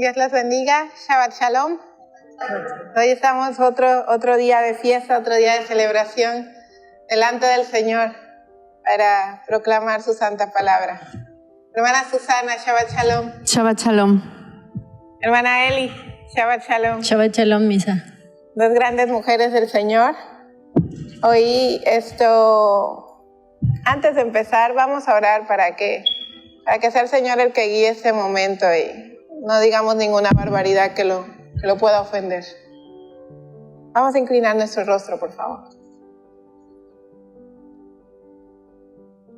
Dios los bendiga. Shabbat Shalom. Hoy estamos otro día de fiesta, otro día de celebración delante del Señor para proclamar su santa palabra. Hermana Susana, Shabbat Shalom. Shabbat Shalom. Hermana Eli, Shabbat Shalom. Shabbat Shalom, misa. Dos grandes mujeres del Señor. Hoy antes de empezar, vamos a orar para que sea el Señor el que guíe este momento y no digamos ninguna barbaridad que lo pueda ofender. Vamos a inclinar nuestro rostro, por favor.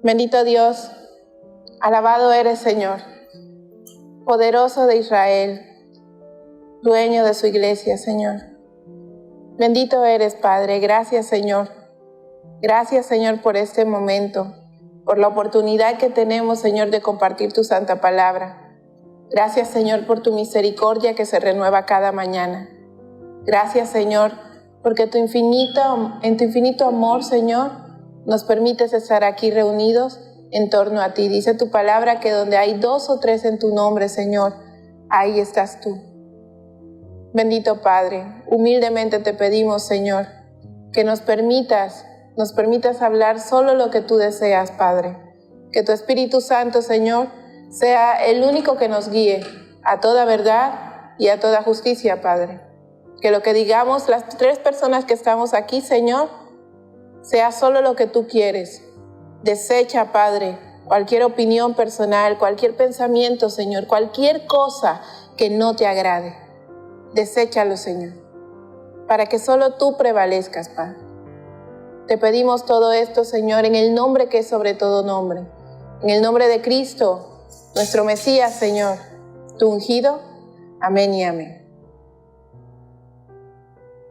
Bendito Dios, alabado eres, Señor, poderoso de Israel, dueño de su iglesia, Señor. Bendito eres, Padre. Gracias, Señor. Gracias, Señor, por este momento, por la oportunidad que tenemos, Señor, de compartir tu santa palabra. Gracias, Señor, por tu misericordia que se renueva cada mañana. Gracias, Señor, porque en tu infinito amor, Señor, nos permites estar aquí reunidos en torno a ti. Dice tu palabra que donde hay 2 o 3 en tu nombre, Señor, ahí estás tú. Bendito Padre, humildemente te pedimos, Señor, que nos permitas hablar solo lo que tú deseas, Padre. Que tu Espíritu Santo, Señor, sea el único que nos guíe a toda verdad y a toda justicia, Padre. Que lo que digamos las 3 personas que estamos aquí, Señor, sea solo lo que tú quieres. Desecha, Padre, cualquier opinión personal, cualquier pensamiento, Señor, cualquier cosa que no te agrade. Deséchalo, Señor, para que solo tú prevalezcas, Padre. Te pedimos todo esto, Señor, en el nombre que es sobre todo nombre, en el nombre de Cristo, nuestro Mesías, Señor, tu ungido. Amén y amén.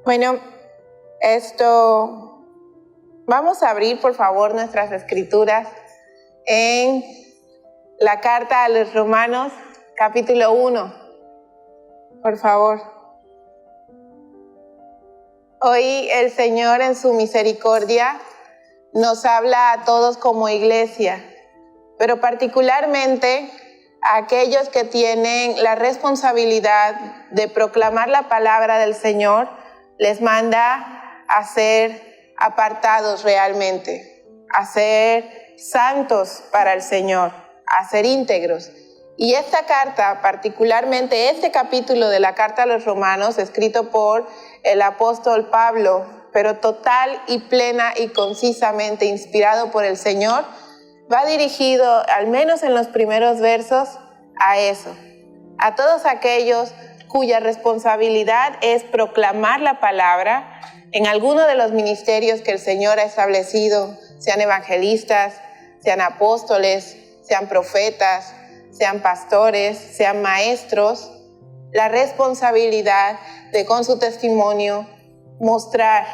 Bueno, vamos a abrir, por favor, nuestras escrituras en la carta a los Romanos, capítulo 1. Por favor. Hoy el Señor, en su misericordia, nos habla a todos como iglesia, pero particularmente a aquellos que tienen la responsabilidad de proclamar la palabra del Señor, les manda a ser apartados realmente, a ser santos para el Señor, a ser íntegros. Y esta carta, particularmente este capítulo de la carta a los Romanos, escrito por el apóstol Pablo, pero total y plena y concisamente inspirado por el Señor, va dirigido, al menos en los primeros versos, a eso, a todos aquellos cuya responsabilidad es proclamar la palabra en alguno de los ministerios que el Señor ha establecido, sean evangelistas, sean apóstoles, sean profetas, sean pastores, sean maestros, la responsabilidad de con su testimonio mostrar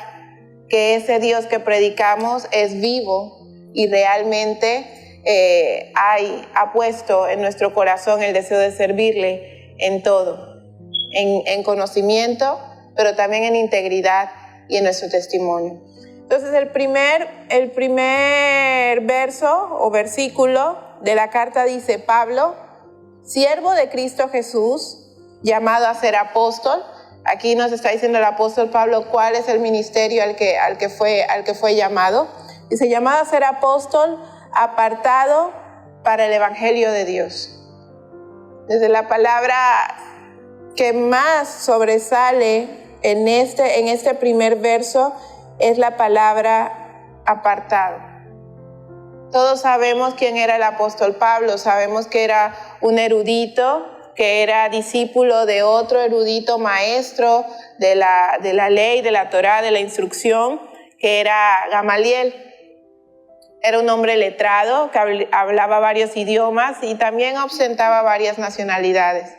que ese Dios que predicamos es vivo y realmente ha puesto en nuestro corazón el deseo de servirle en todo, en conocimiento, pero también en integridad y en nuestro testimonio. Entonces el primer verso o versículo de la carta dice: Pablo, siervo de Cristo Jesús, llamado a ser apóstol. Aquí nos está diciendo el apóstol Pablo cuál es el ministerio al que fue llamado. Dice: llamado a ser apóstol, apartado para el evangelio de Dios. Desde la palabra que más sobresale en este primer verso es la palabra apartado. Todos sabemos quién era el apóstol Pablo, sabemos que era un erudito, que era discípulo de otro erudito maestro de la ley, de la Torá, de la instrucción, que era Gamaliel. Era un hombre letrado que hablaba varios idiomas y también ostentaba varias nacionalidades.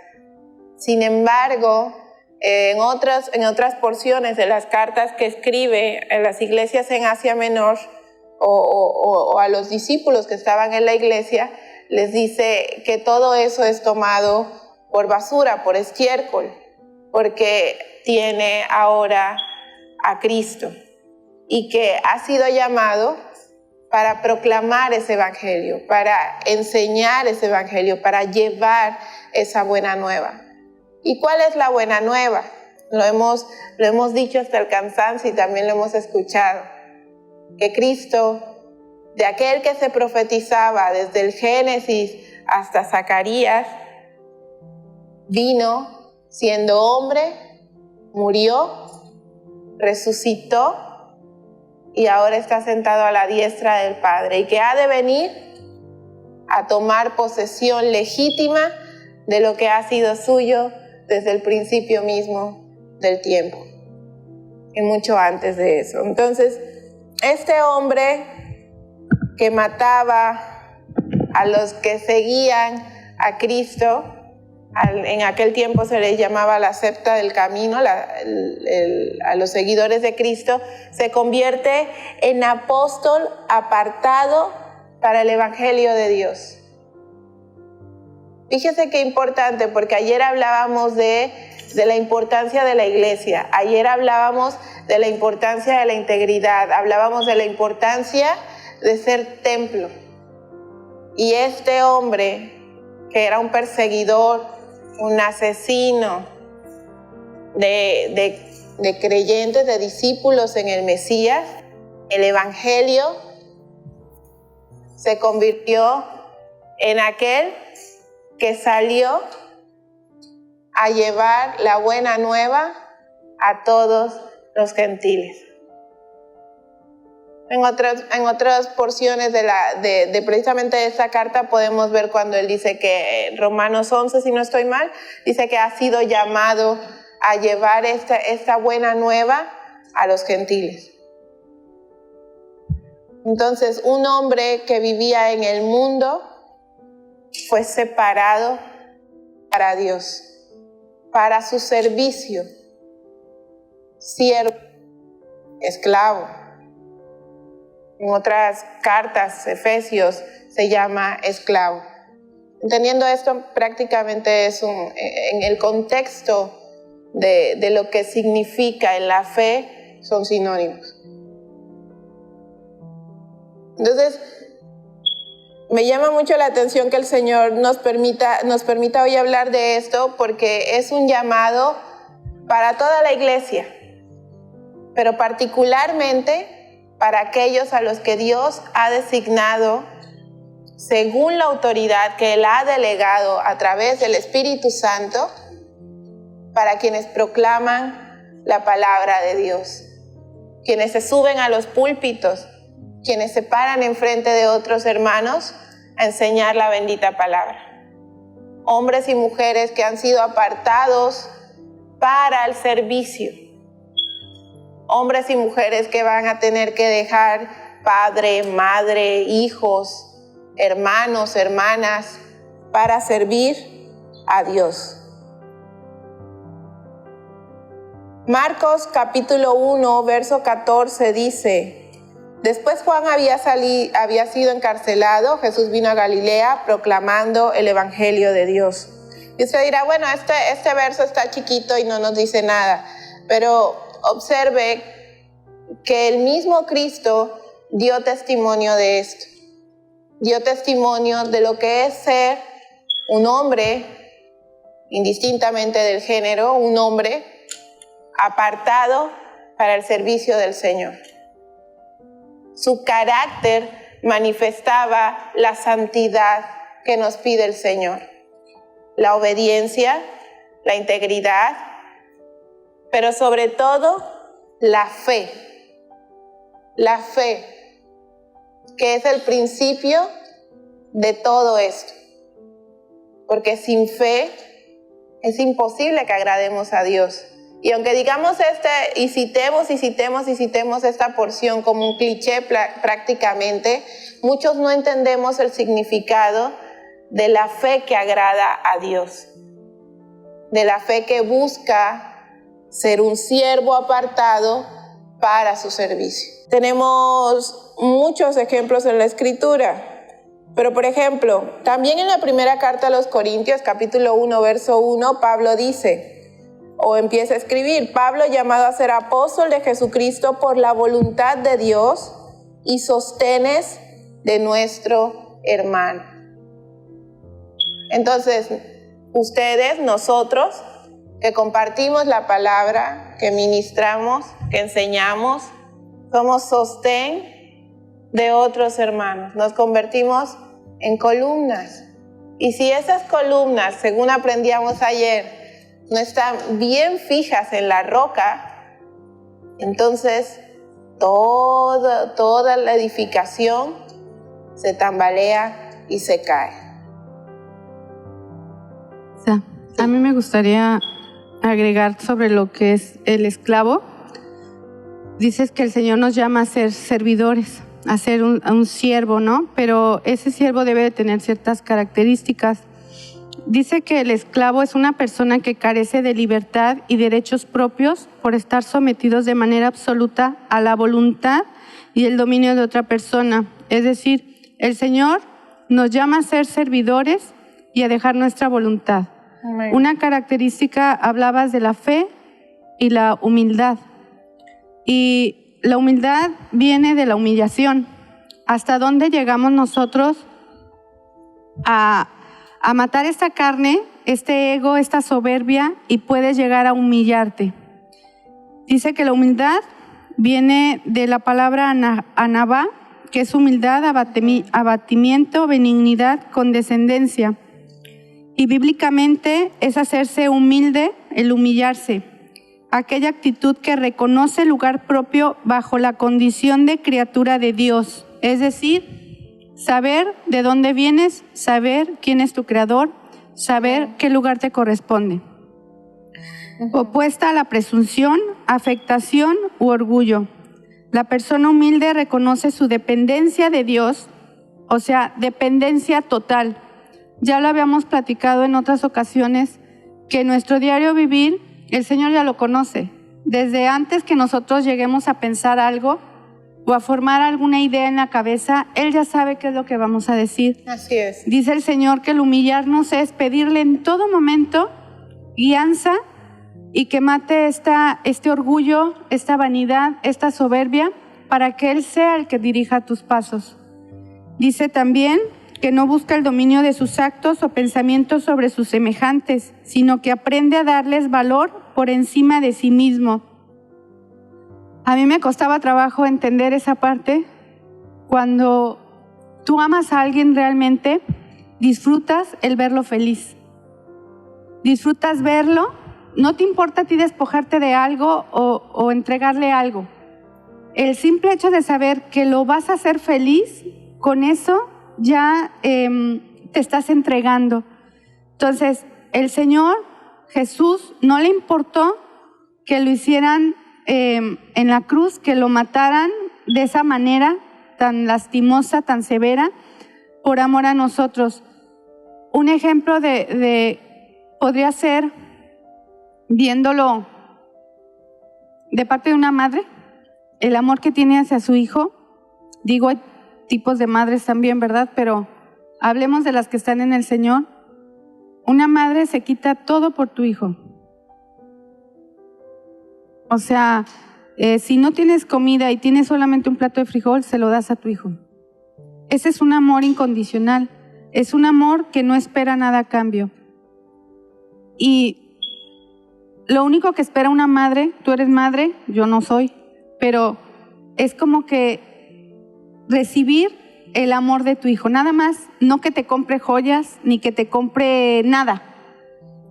Sin embargo, en otras porciones de las cartas que escribe en las iglesias en Asia Menor o a los discípulos que estaban en la iglesia, les dice que todo eso es tomado por basura, por estiércol, porque tiene ahora a Cristo y que ha sido llamado para proclamar ese evangelio, para enseñar ese evangelio, para llevar esa buena nueva. ¿Y cuál es la buena nueva? Lo hemos dicho hasta el cansancio y también lo hemos escuchado. Que Cristo, de aquel que se profetizaba desde el Génesis hasta Zacarías, vino siendo hombre, murió, resucitó y ahora está sentado a la diestra del Padre, y que ha de venir a tomar posesión legítima de lo que ha sido suyo desde el principio mismo del tiempo y mucho antes de eso. Entonces, este hombre que mataba a los que seguían a Cristo, en aquel tiempo se les llamaba la septa del camino, a los seguidores de Cristo, se convierte en apóstol apartado para el Evangelio de Dios. Fíjese qué importante, porque ayer hablábamos de la importancia de la iglesia, ayer hablábamos de la importancia de la integridad, hablábamos de la importancia de ser templo. Y este hombre, que era un perseguidor, un asesino de creyentes, de discípulos en el Mesías, el Evangelio se convirtió en aquel que salió a llevar la buena nueva a todos los gentiles. En otras porciones de precisamente de esta carta podemos ver cuando él dice que Romanos 11, si no estoy mal, dice que ha sido llamado a llevar esta buena nueva a los gentiles. Entonces, un hombre que vivía en el mundo fue separado para Dios, para su servicio, siervo, esclavo. En otras cartas, Efesios, se llama esclavo. Entendiendo esto, prácticamente es en el contexto de lo que significa en la fe, son sinónimos. Entonces, me llama mucho la atención que el Señor nos permita hoy hablar de esto, porque es un llamado para toda la iglesia, pero particularmente para aquellos a los que Dios ha designado según la autoridad que Él ha delegado a través del Espíritu Santo, para quienes proclaman la palabra de Dios, quienes se suben a los púlpitos, quienes se paran enfrente de otros hermanos a enseñar la bendita palabra. Hombres y mujeres que han sido apartados para el servicio. Hombres y mujeres que van a tener que dejar padre, madre, hijos, hermanos, hermanas, para servir a Dios. Marcos capítulo 1, verso 14 dice: después Juan había sido encarcelado, Jesús vino a Galilea proclamando el Evangelio de Dios. Y usted dirá, bueno, este verso está chiquito y no nos dice nada, pero observe que el mismo Cristo dio testimonio de esto. Dio testimonio de lo que es ser un hombre, indistintamente del género, un hombre apartado para el servicio del Señor. Su carácter manifestaba la santidad que nos pide el Señor, la obediencia, la integridad, pero sobre todo la fe, que es el principio de todo esto, porque sin fe es imposible que agrademos a Dios. Y aunque digamos y citemos esta porción como un cliché prácticamente, muchos no entendemos el significado de la fe que agrada a Dios, de la fe que busca ser un siervo apartado para su servicio. Tenemos muchos ejemplos en la Escritura, pero por ejemplo, también en la primera carta a los Corintios, capítulo 1, verso 1, Pablo dice, o empieza a escribir: Pablo, llamado a ser apóstol de Jesucristo por la voluntad de Dios y sostenes de nuestro hermano. Entonces, ustedes, nosotros, que compartimos la palabra, que ministramos, que enseñamos. Somos sostén de otros hermanos. Nos convertimos en columnas. Y si esas columnas, según aprendíamos ayer, no están bien fijas en la roca, entonces toda la edificación se tambalea y se cae. O sea, a mí me gustaría agregar sobre lo que es el esclavo. Dices que el Señor nos llama a ser servidores, a ser un siervo, ¿no? Pero ese siervo debe de tener ciertas características. Dice que el esclavo es una persona que carece de libertad y derechos propios por estar sometidos de manera absoluta a la voluntad y el dominio de otra persona. Es decir, el Señor nos llama a ser servidores y a dejar nuestra voluntad. Amén. Una característica, hablabas de la fe y la humildad. Y la humildad viene de la humillación. ¿Hasta dónde llegamos nosotros a matar esta carne, este ego, esta soberbia, y puedes llegar a humillarte? Dice que la humildad viene de la palabra anabá, que es humildad, abatimiento, benignidad, condescendencia. Y bíblicamente es hacerse humilde, el humillarse. Aquella actitud que reconoce el lugar propio bajo la condición de criatura de Dios. Es decir, saber de dónde vienes, saber quién es tu creador, saber qué lugar te corresponde. Opuesta a la presunción, afectación u orgullo. La persona humilde reconoce su dependencia de Dios, o sea, dependencia total. Ya lo habíamos platicado en otras ocasiones, que nuestro diario vivir, el Señor ya lo conoce. Desde antes que nosotros lleguemos a pensar algo o a formar alguna idea en la cabeza, Él ya sabe qué es lo que vamos a decir. Así es. Dice el Señor que el humillarnos es pedirle en todo momento guianza y que mate este orgullo, esta vanidad, esta soberbia, para que Él sea el que dirija tus pasos. Dice también que no busca el dominio de sus actos o pensamientos sobre sus semejantes, sino que aprende a darles valor por encima de sí mismo. A mí me costaba trabajo entender esa parte. Cuando tú amas a alguien realmente, disfrutas el verlo feliz. Disfrutas verlo, no te importa a ti despojarte de algo o entregarle algo. El simple hecho de saber que lo vas a hacer feliz, con eso ya te estás entregando. Entonces, el Señor Jesús no le importó que lo hicieran en la cruz, que lo mataran de esa manera tan lastimosa, tan severa, por amor a nosotros. Un ejemplo podría ser, viéndolo de parte de una madre, el amor que tiene hacia su hijo. Digo, hay tipos de madres también, ¿verdad? Pero hablemos de las que están en el Señor. Una madre se quita todo por tu hijo. O sea, si no tienes comida y tienes solamente un plato de frijol, se lo das a tu hijo. Ese es un amor incondicional. Es un amor que no espera nada a cambio. Y lo único que espera una madre, tú eres madre, yo no soy, pero es como que recibir el amor de tu hijo, nada más, no que te compre joyas ni que te compre nada.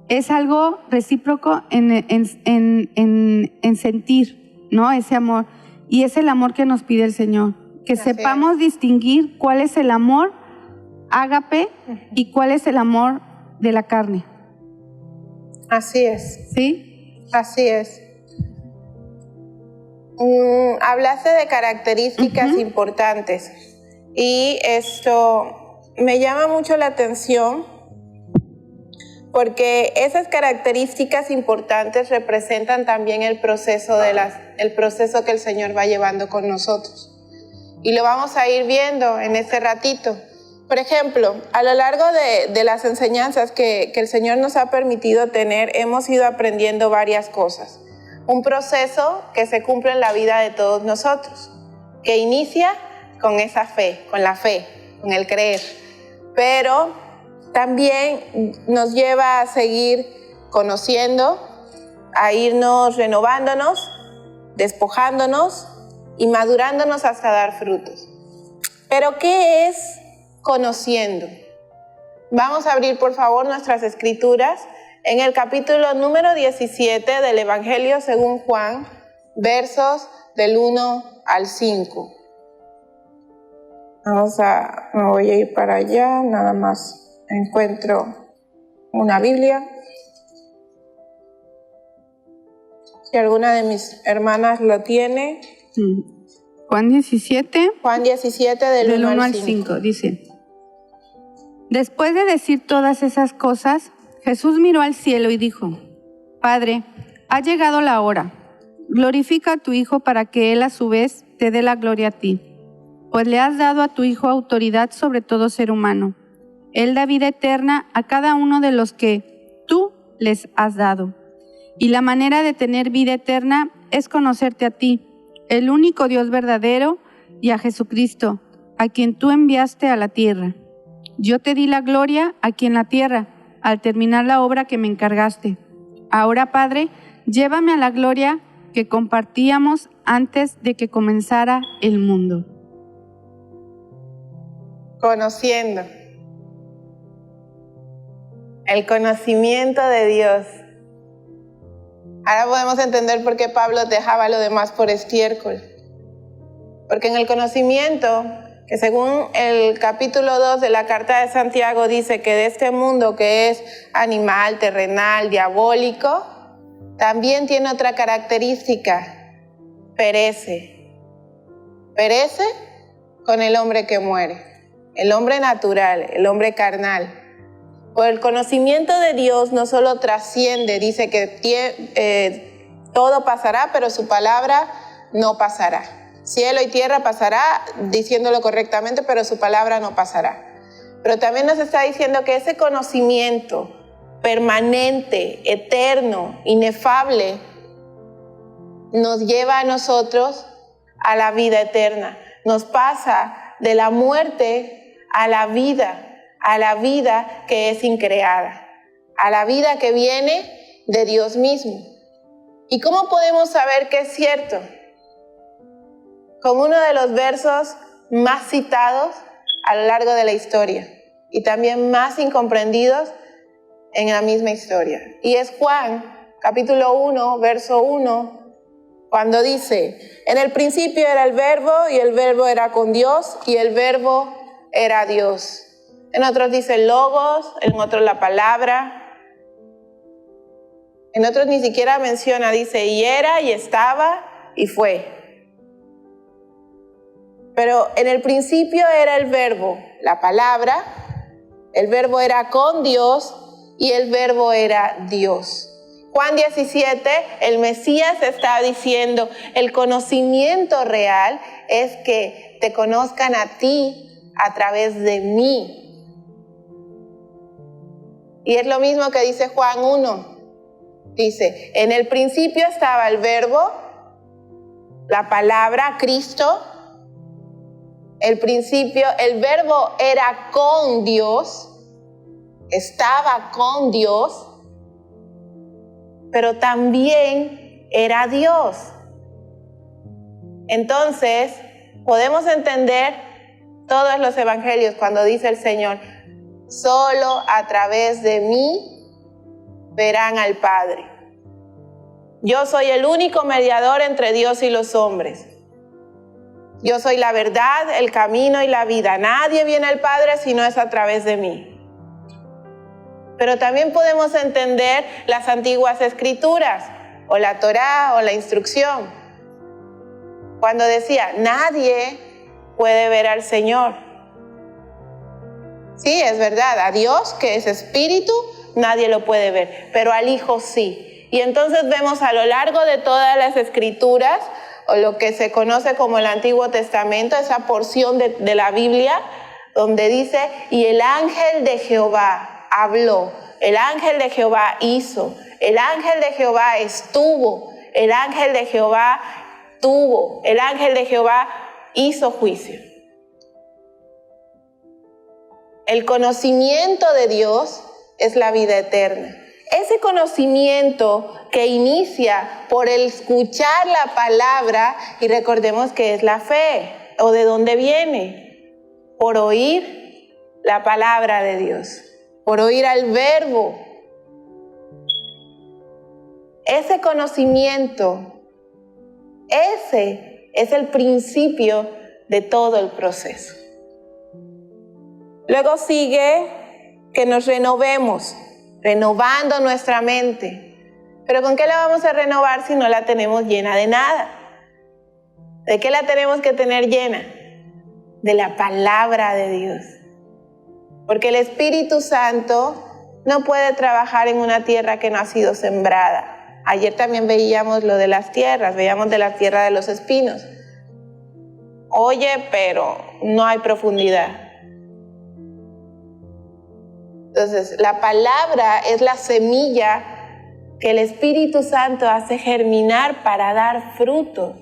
Es algo recíproco en sentir, ¿no? Ese amor. Y es el amor que nos pide el Señor. Que sepamos distinguir cuál es el amor ágape y cuál es el amor de la carne. Así es. ¿Sí? Así es. Hablaste de características importantes y esto me llama mucho la atención porque esas características importantes representan también el proceso que el Señor va llevando con nosotros. Y lo vamos a ir viendo en este ratito. Por ejemplo, a lo largo de las enseñanzas que el Señor nos ha permitido tener, hemos ido aprendiendo varias cosas. Un proceso que se cumple en la vida de todos nosotros, que inicia con esa fe, con la fe, con el creer. Pero también nos lleva a seguir conociendo, a irnos renovándonos, despojándonos y madurándonos hasta dar frutos. Pero ¿qué es conociendo? Vamos a abrir por favor nuestras escrituras en el capítulo número 17 del Evangelio según Juan, versos del 1 al 5. Me voy a ir para allá, nada más encuentro una Biblia. Si alguna de mis hermanas lo tiene. Juan 17. Juan 17 del 1 al 5 dice: Después de decir todas esas cosas, Jesús miró al cielo y dijo: Padre, ha llegado la hora. Glorifica a tu Hijo para que Él a su vez te dé la gloria a ti. Pues le has dado a tu Hijo autoridad sobre todo ser humano. Él da vida eterna a cada uno de los que tú les has dado. Y la manera de tener vida eterna es conocerte a ti, el único Dios verdadero, y a Jesucristo, a quien tú enviaste a la tierra. Yo te di la gloria aquí en la tierra, al terminar la obra que me encargaste. Ahora, Padre, llévame a la gloria que compartíamos antes de que comenzara el mundo. Conociendo. El conocimiento de Dios. Ahora podemos entender por qué Pablo dejaba lo demás por estiércol. Porque en el conocimiento, que según el capítulo 2 de la carta de Santiago dice que de este mundo que es animal, terrenal, diabólico, también tiene otra característica: perece. Perece con el hombre que muere, el hombre natural, el hombre carnal. Por el conocimiento de Dios no solo trasciende, dice que todo pasará, pero su palabra no pasará. Cielo y tierra pasará, diciéndolo correctamente, pero su palabra no pasará. Pero también nos está diciendo que ese conocimiento permanente, eterno, inefable, nos lleva a nosotros a la vida eterna. Nos pasa de la muerte a la vida que es increada, a la vida que viene de Dios mismo. ¿Y cómo podemos saber que es cierto? Con uno de los versos más citados a lo largo de la historia y también más incomprendidos en la misma historia. Y es Juan, capítulo 1, verso 1, cuando dice: en el principio era el verbo, y el verbo era con Dios, y el verbo era Dios. En otros dice logos, en otros la palabra. En otros ni siquiera menciona, dice y era, y estaba, y fue. Pero en el principio era el verbo, la palabra, el verbo era con Dios y el verbo era Dios. Juan 17, el Mesías está diciendo, el conocimiento real es que te conozcan a ti a través de mí. Y es lo mismo que dice Juan 1. Dice, en el principio estaba el verbo, la palabra, Cristo. El principio, el verbo era con Dios, estaba con Dios, pero también era Dios. Entonces, podemos entender todos los evangelios cuando dice el Señor, solo a través de mí verán al Padre. Yo soy el único mediador entre Dios y los hombres. Yo soy la verdad, el camino y la vida. Nadie viene al Padre si no es a través de mí. Pero también podemos entender las antiguas escrituras, o la Torá, o la instrucción. Cuando decía, nadie puede ver al Señor. Sí, es verdad, a Dios, que es espíritu, nadie lo puede ver, pero al Hijo sí. Y entonces vemos a lo largo de todas las escrituras, o lo que se conoce como el Antiguo Testamento, esa porción de la Biblia, donde dice, y el ángel de Jehová habló, el ángel de Jehová hizo, el ángel de Jehová estuvo, el ángel de Jehová tuvo, el ángel de Jehová hizo juicio. El conocimiento de Dios es la vida eterna. Ese conocimiento que inicia por el escuchar la palabra, y recordemos que es la fe, ¿o de dónde viene? Por oír la palabra de Dios, por oír al verbo. Ese conocimiento, ese es el principio de todo el proceso. Luego sigue que nos renovemos, renovando nuestra mente. ¿Pero con qué la vamos a renovar si no la tenemos llena de nada? ¿De qué la tenemos que tener llena? De la palabra de Dios. Porque el Espíritu Santo no puede trabajar en una tierra que no ha sido sembrada. Ayer también veíamos lo de las tierras, veíamos de la tierra de los espinos. Oye, pero no hay profundidad. Entonces, la palabra es la semilla que el Espíritu Santo hace germinar para dar frutos.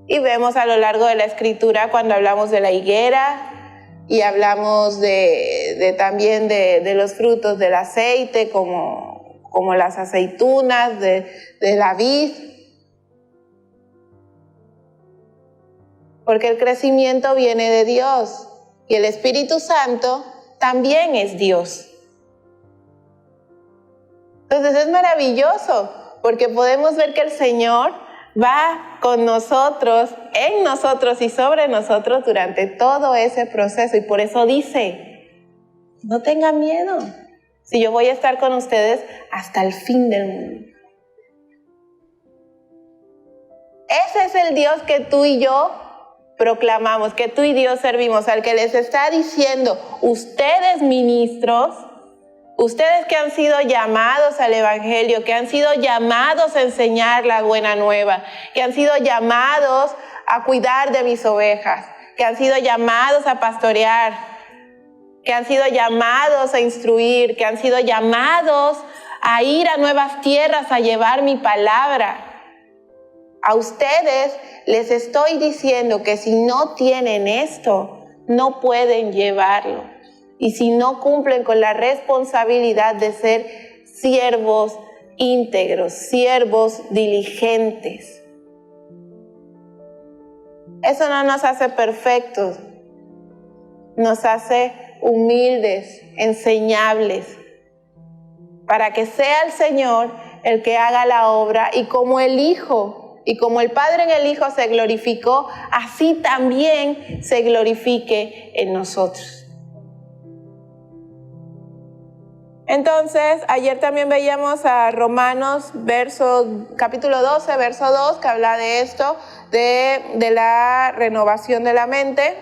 Y vemos a lo largo de la Escritura cuando hablamos de la higuera y hablamos también de los frutos del aceite, como las aceitunas, de la vid. Porque el crecimiento viene de Dios y el Espíritu Santo también es Dios. Entonces es maravilloso porque podemos ver que el Señor va con nosotros, en nosotros y sobre nosotros durante todo ese proceso. Y por eso dice, no tengan miedo, si yo voy a estar con ustedes hasta el fin del mundo. Ese es el Dios que tú y yo proclamamos, que tú y Dios servimos, al que les está diciendo, ustedes ministros, ustedes que han sido llamados al Evangelio, que han sido llamados a enseñar la buena nueva, que han sido llamados a cuidar de mis ovejas, que han sido llamados a pastorear, que han sido llamados a instruir, que han sido llamados a ir a nuevas tierras a llevar mi palabra. A ustedes les estoy diciendo que si no tienen esto, no pueden llevarlo. Y si no cumplen con la responsabilidad de ser siervos íntegros, siervos diligentes. Eso no nos hace perfectos, nos hace humildes, enseñables, para que sea el Señor el que haga la obra y como el Hijo. Y como el Padre en el Hijo se glorificó, así también se glorifique en nosotros. Entonces, ayer también veíamos a Romanos capítulo 12, verso 2, que habla de esto, de la renovación de la mente.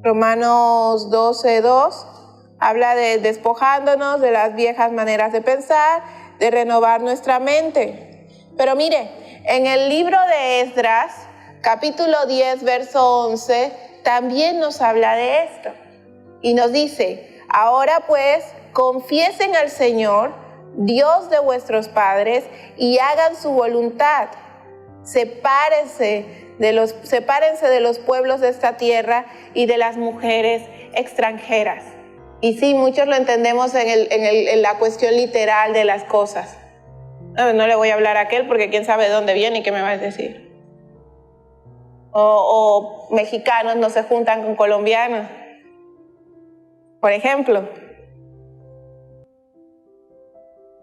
Romanos 12, 2, habla de despojándonos de las viejas maneras de pensar, de renovar nuestra mente. Pero mire, en el libro de Esdras, capítulo 10, verso 11, también nos habla de esto. Y nos dice, ahora pues, confiesen al Señor, Dios de vuestros padres, y hagan su voluntad. Sepárense de los pueblos de esta tierra y de las mujeres extranjeras. Y sí, muchos lo entendemos en la cuestión literal de las cosas. No le voy a hablar a aquel porque quién sabe de dónde viene y qué me va a decir. O mexicanos no se juntan con colombianos, por ejemplo.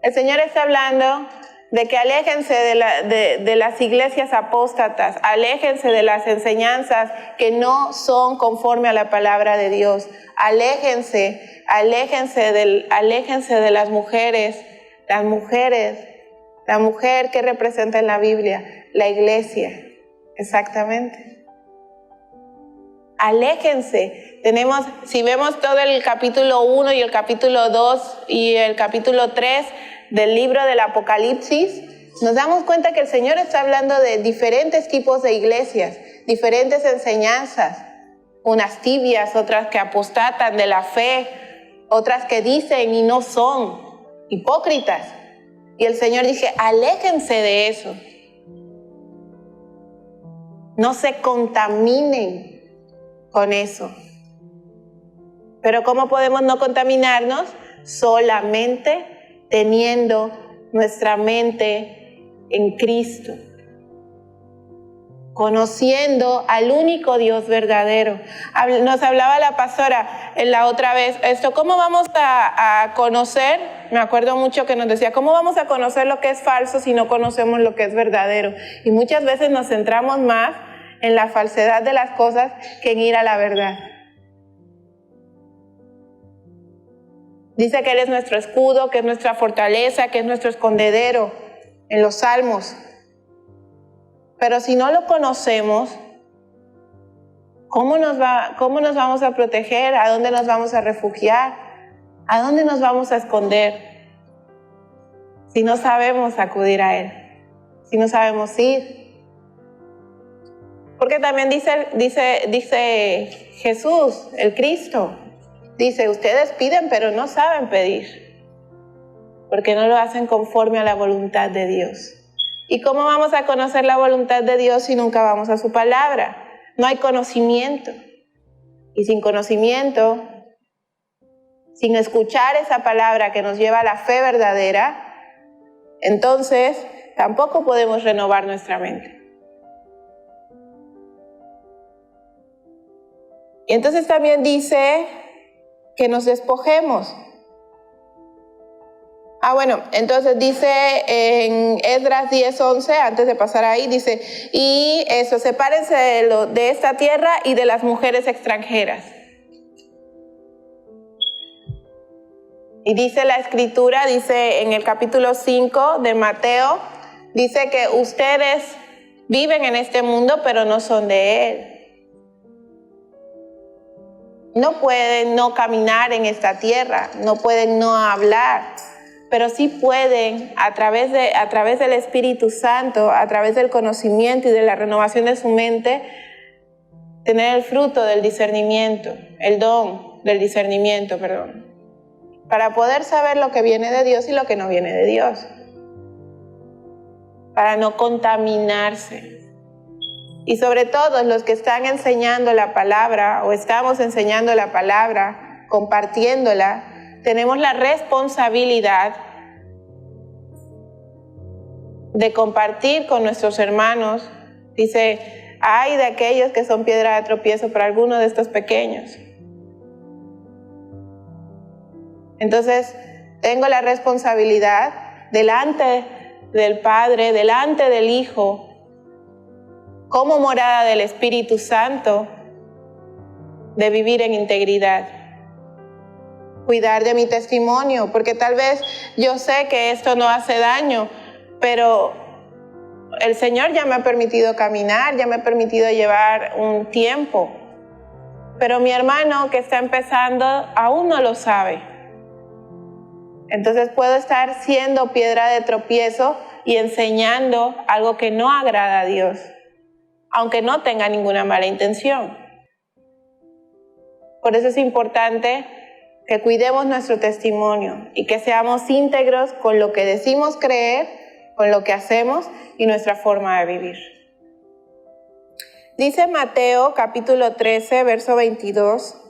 El Señor está hablando de que aléjense de las iglesias apóstatas, aléjense de las enseñanzas que no son conforme a la palabra de Dios. Aléjense de las mujeres. La mujer que representa en la Biblia, la iglesia, exactamente. Aléjense. Si vemos todo el capítulo 1 y el capítulo 2 y el capítulo 3 del libro del Apocalipsis, nos damos cuenta que el Señor está hablando de diferentes tipos de iglesias, diferentes enseñanzas, unas tibias, otras que apostatan de la fe, otras que dicen y no son, hipócritas. Y el Señor dice, aléjense de eso. No se contaminen con eso. Pero ¿cómo podemos no contaminarnos? solamente teniendo nuestra mente en Cristo, conociendo al único Dios verdadero. Nos hablaba la pastora la otra vez, ¿cómo vamos a conocer? Me acuerdo mucho que nos decía, ¿cómo vamos a conocer lo que es falso si no conocemos lo que es verdadero? Y muchas veces nos centramos más en la falsedad de las cosas que en ir a la verdad. Dice que Él es nuestro escudo, que es nuestra fortaleza, que es nuestro escondedero en los Salmos. Pero si no lo conocemos, ¿cómo nos vamos a proteger? ¿A dónde nos vamos a refugiar? ¿A dónde nos vamos a esconder? Si no sabemos acudir a Él, si no sabemos ir. Porque también dice Jesús, el Cristo, dice, ustedes piden pero no saben pedir, porque no lo hacen conforme a la voluntad de Dios. ¿Y cómo vamos a conocer la voluntad de Dios si nunca vamos a su palabra? No hay conocimiento. Y sin conocimiento, sin escuchar esa palabra que nos lleva a la fe verdadera, entonces tampoco podemos renovar nuestra mente. Y entonces también dice que nos despojemos. Entonces dice en Esdras 10:11, antes de pasar ahí, dice, y eso, sepárense de esta tierra y de las mujeres extranjeras. Y dice la Escritura, dice en el capítulo 5 de Mateo, dice que ustedes viven en este mundo, pero no son de él. No pueden no caminar en esta tierra, no pueden no hablar, pero sí pueden, a través del Espíritu Santo, a través del conocimiento y de la renovación de su mente, tener el fruto del discernimiento, el don del discernimiento, para poder saber lo que viene de Dios y lo que no viene de Dios, para no contaminarse. Y sobre todo los que están enseñando la palabra o estamos enseñando la palabra, compartiéndola, tenemos la responsabilidad de compartir con nuestros hermanos. Dice, ay de aquellos que son piedra de tropiezo para algunos de estos pequeños. Entonces, tengo la responsabilidad delante del Padre, delante del Hijo, como morada del Espíritu Santo, de vivir en integridad. Cuidar de mi testimonio, porque tal vez yo sé que esto no hace daño, pero el Señor ya me ha permitido caminar, ya me ha permitido llevar un tiempo, pero mi hermano que está empezando aún no lo sabe. Entonces puedo estar siendo piedra de tropiezo y enseñando algo que no agrada a Dios, aunque no tenga ninguna mala intención. Por eso es importante que cuidemos nuestro testimonio y que seamos íntegros con lo que decimos creer, con lo que hacemos y nuestra forma de vivir. Dice Mateo capítulo 13, verso 22.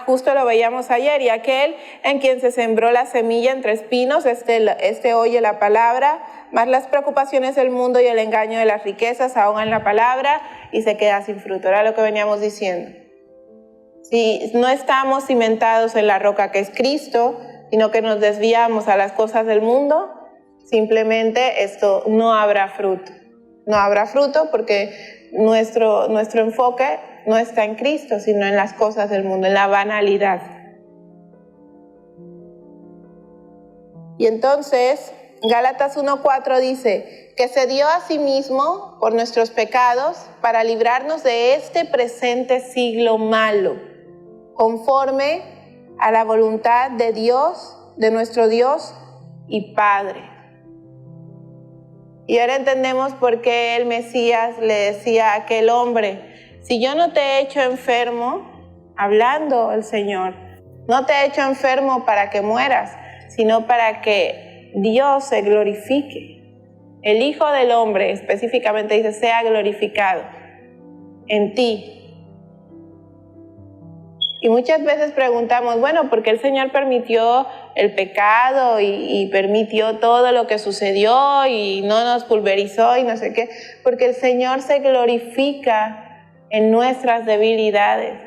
Justo lo veíamos ayer. Y aquel en quien se sembró la semilla entre espinos, este oye la palabra, mas las preocupaciones del mundo y el engaño de las riquezas ahogan la palabra y se queda sin fruto. Era lo que veníamos diciendo. Si no estamos cimentados en la roca que es Cristo, sino que nos desviamos a las cosas del mundo, simplemente esto no habrá fruto. No habrá fruto porque nuestro enfoque no está en Cristo, sino en las cosas del mundo, en la banalidad. Y entonces, Gálatas 1:4 dice que se dio a sí mismo por nuestros pecados para librarnos de este presente siglo malo, conforme a la voluntad de Dios, de nuestro Dios y Padre. Y ahora entendemos por qué el Mesías le decía a aquel hombre, si yo no te he hecho enfermo, hablando el Señor, no te he hecho enfermo para que mueras, sino para que Dios se glorifique. El Hijo del Hombre específicamente dice, sea glorificado en ti. Y muchas veces preguntamos, bueno, ¿por qué el Señor permitió el pecado y permitió todo lo que sucedió y no nos pulverizó y no sé qué? Porque el Señor se glorifica en nuestras debilidades.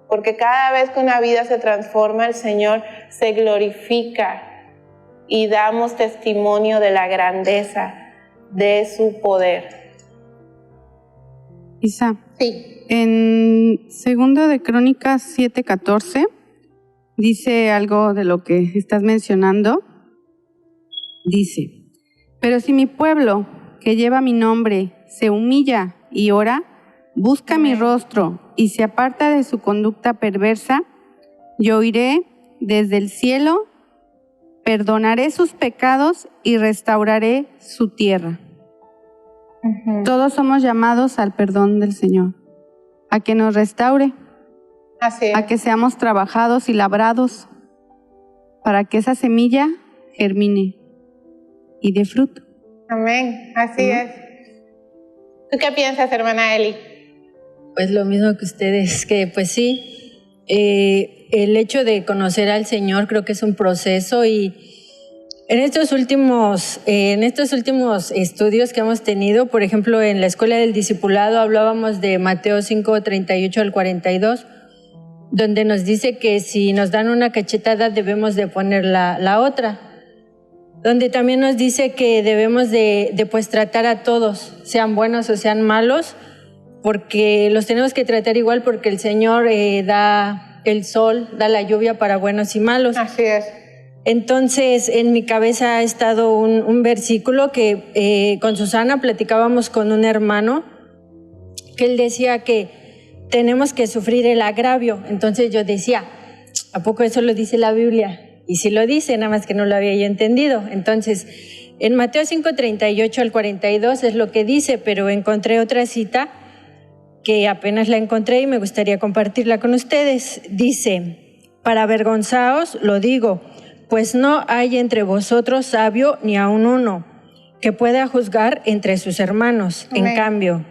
Porque cada vez que una vida se transforma, el Señor se glorifica y damos testimonio de la grandeza de su poder. Isa. Sí. En 2 de Crónicas 7:14 dice algo de lo que estás mencionando. Dice, pero si mi pueblo que lleva mi nombre se humilla y ora, busca mi rostro y se aparta de su conducta perversa, yo oiré desde el cielo, perdonaré sus pecados y restauraré su tierra. Todos somos llamados al perdón del Señor, a que nos restaure, a que seamos trabajados y labrados, para que esa semilla germine y dé fruto. Amén, así es. ¿Tú qué piensas, hermana Eli? Pues lo mismo que ustedes, que pues sí, el hecho de conocer al Señor creo que es un proceso y en estos últimos estudios que hemos tenido, por ejemplo, en la Escuela del Discipulado hablábamos de Mateo 5:38 al 42, donde nos dice que si nos dan una cachetada debemos de poner la otra, donde también nos dice que debemos de pues tratar a todos, sean buenos o sean malos, porque los tenemos que tratar igual porque el Señor da el sol, da la lluvia para buenos y malos. Así es. Entonces, en mi cabeza ha estado un versículo que con Susana platicábamos con un hermano, que él decía que tenemos que sufrir el agravio. Entonces yo decía, ¿a poco eso lo dice la Biblia? Y sí lo dice, nada más que no lo había yo entendido. Entonces, en Mateo 5:38 al 42 es lo que dice, pero encontré otra cita que apenas la encontré y me gustaría compartirla con ustedes. Dice, para avergonzaos lo digo, pues no hay entre vosotros sabio ni aun uno que pueda juzgar entre sus hermanos. Amén. En cambio,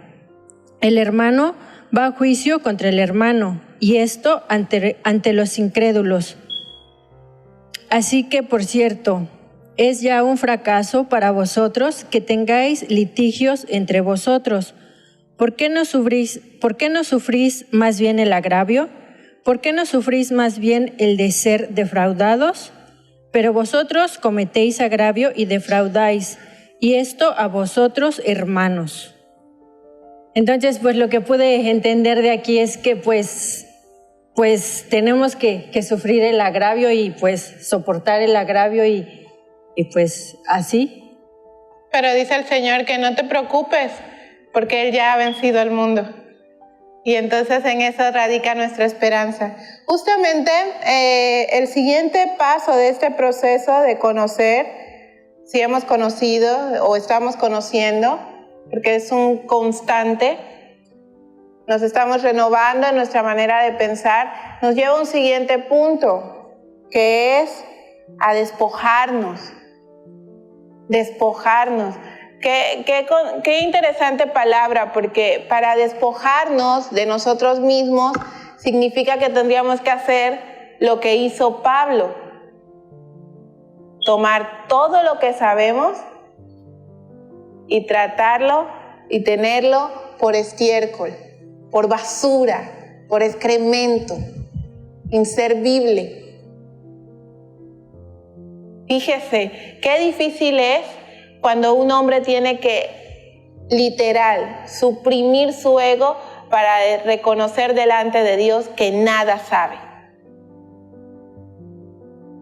el hermano va a juicio contra el hermano, y esto ante los incrédulos. Así que, por cierto, es ya un fracaso para vosotros que tengáis litigios entre vosotros. ¿Por qué no sufrís más bien el agravio? ¿Por qué no sufrís más bien el de ser defraudados? Pero vosotros cometéis agravio y defraudáis, y esto a vosotros, hermanos. Entonces, pues lo que pude entender de aquí es que pues tenemos que sufrir el agravio y pues soportar el agravio y pues así. Pero dice el Señor que no te preocupes, porque Él ya ha vencido al mundo. Y entonces en eso radica nuestra esperanza. Justamente el siguiente paso de este proceso de conocer, si hemos conocido o estamos conociendo, porque es un constante, nos estamos renovando en nuestra manera de pensar, nos lleva a un siguiente punto, que es a despojarnos. Despojarnos. Qué interesante palabra, porque para despojarnos de nosotros mismos significa que tendríamos que hacer lo que hizo Pablo. Tomar todo lo que sabemos y tratarlo y tenerlo por estiércol, por basura, por excremento, inservible. Fíjese, qué difícil es cuando un hombre tiene que, literal, suprimir su ego para reconocer delante de Dios que nada sabe.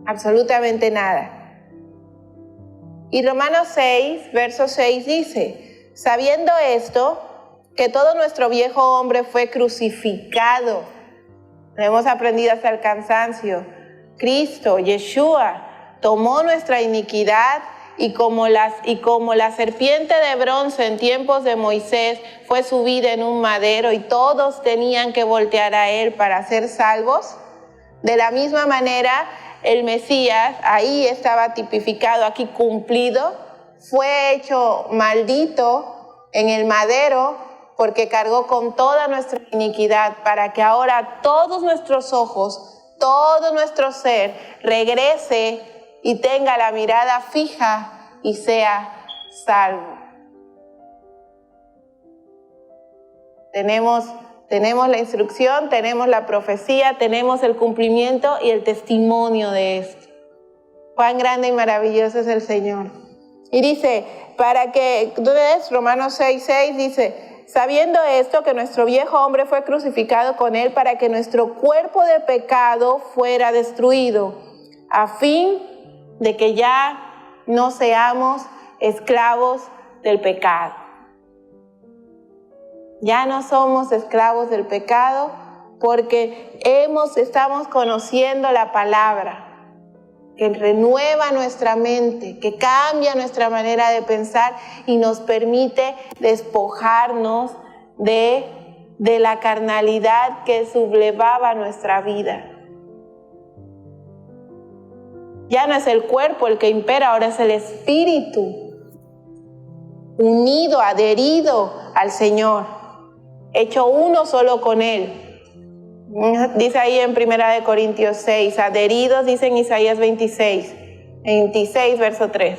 Absolutamente nada. Y Romanos 6, verso 6 dice, sabiendo esto, que todo nuestro viejo hombre fue crucificado. Lo hemos aprendido hasta el cansancio. Cristo, Yeshua, tomó nuestra iniquidad y como la serpiente de bronce en tiempos de Moisés fue subida en un madero y todos tenían que voltear a él para ser salvos, de la misma manera el Mesías, ahí estaba tipificado, aquí cumplido, fue hecho maldito en el madero porque cargó con toda nuestra iniquidad, para que ahora todos nuestros ojos, todo nuestro ser, regrese y tenga la mirada fija y sea salvo. Tenemos la instrucción, tenemos la profecía, tenemos el cumplimiento y el testimonio de esto. Cuán grande y maravilloso es el Señor. Y dice, ¿dónde es? Romanos 6:6 dice, sabiendo esto, que nuestro viejo hombre fue crucificado con él para que nuestro cuerpo de pecado fuera destruido, a fin de que ya no seamos esclavos del pecado. Ya no somos esclavos del pecado porque estamos conociendo la palabra que renueva nuestra mente, que cambia nuestra manera de pensar y nos permite despojarnos de la carnalidad que sublevaba nuestra vida. Ya no es el cuerpo el que impera, ahora es el espíritu, unido, adherido al Señor, hecho uno solo con Él. Dice ahí en 1 Corintios 6, adheridos, dice en Isaías 26, verso 3.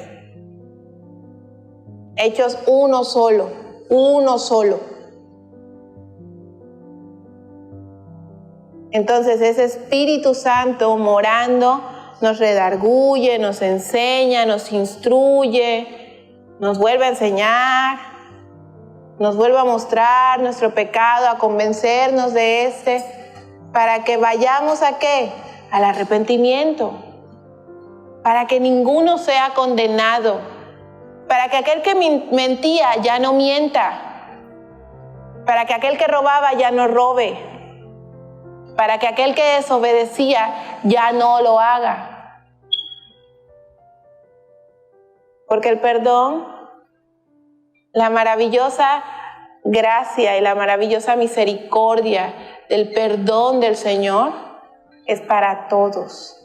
Hechos uno solo, uno solo. Entonces ese Espíritu Santo morando nos redarguye, nos enseña, nos instruye, nos vuelve a enseñar, nos vuelve a mostrar nuestro pecado, a convencernos de para que vayamos ¿a qué? Al arrepentimiento, para que ninguno sea condenado, para que aquel que mentía ya no mienta, para que aquel que robaba ya no robe, para que aquel que desobedecía ya no lo haga. Porque el perdón, la maravillosa gracia y la maravillosa misericordia del perdón del Señor es para todos.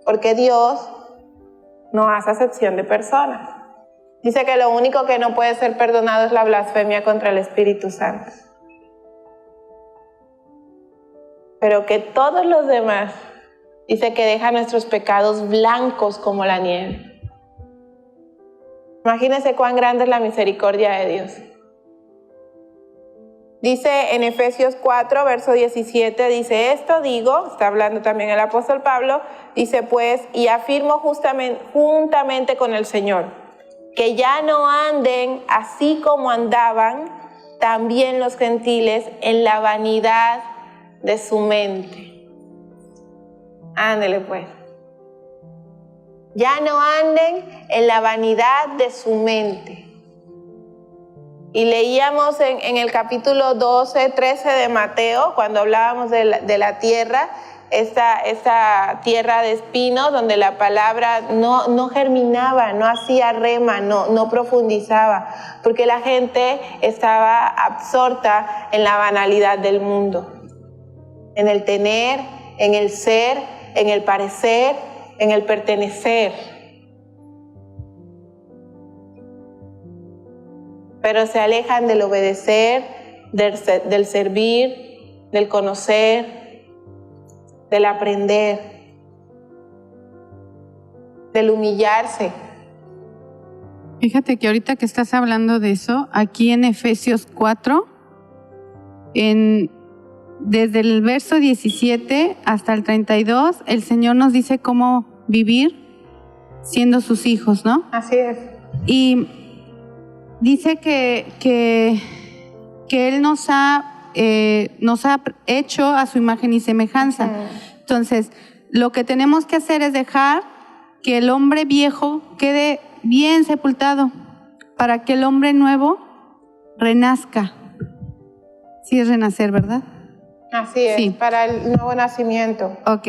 Porque Dios no hace acepción de personas. Dice que lo único que no puede ser perdonado es la blasfemia contra el Espíritu Santo. Pero que todos los demás, dice que deja nuestros pecados blancos como la nieve. Imagínense cuán grande es la misericordia de Dios. Dice en Efesios 4, verso 17, dice, esto digo, está hablando también el apóstol Pablo, dice pues, y afirmo juntamente con el Señor, que ya no anden así como andaban también los gentiles en la vanidad de su mente. Ándele pues. Ya no anden en la vanidad de su mente. Y leíamos en el capítulo 12, 13 de Mateo, cuando hablábamos de la tierra, esta tierra de espinos, donde la palabra no germinaba, no hacía rema, no profundizaba, porque la gente estaba absorta en la banalidad del mundo, en el tener, en el ser, en el parecer, en el pertenecer. Pero se alejan del obedecer, del servir, del conocer, del aprender, del humillarse. Fíjate que ahorita que estás hablando de eso, aquí en Efesios 4, desde el verso 17 hasta el 32, el Señor nos dice cómo vivir siendo sus hijos, ¿no? Así es. Y dice que Él nos ha hecho a su imagen y semejanza. Entonces, lo que tenemos que hacer es dejar que el hombre viejo quede bien sepultado para que el hombre nuevo renazca. Sí es renacer, ¿verdad? Así es, sí. Para el nuevo nacimiento. Ok,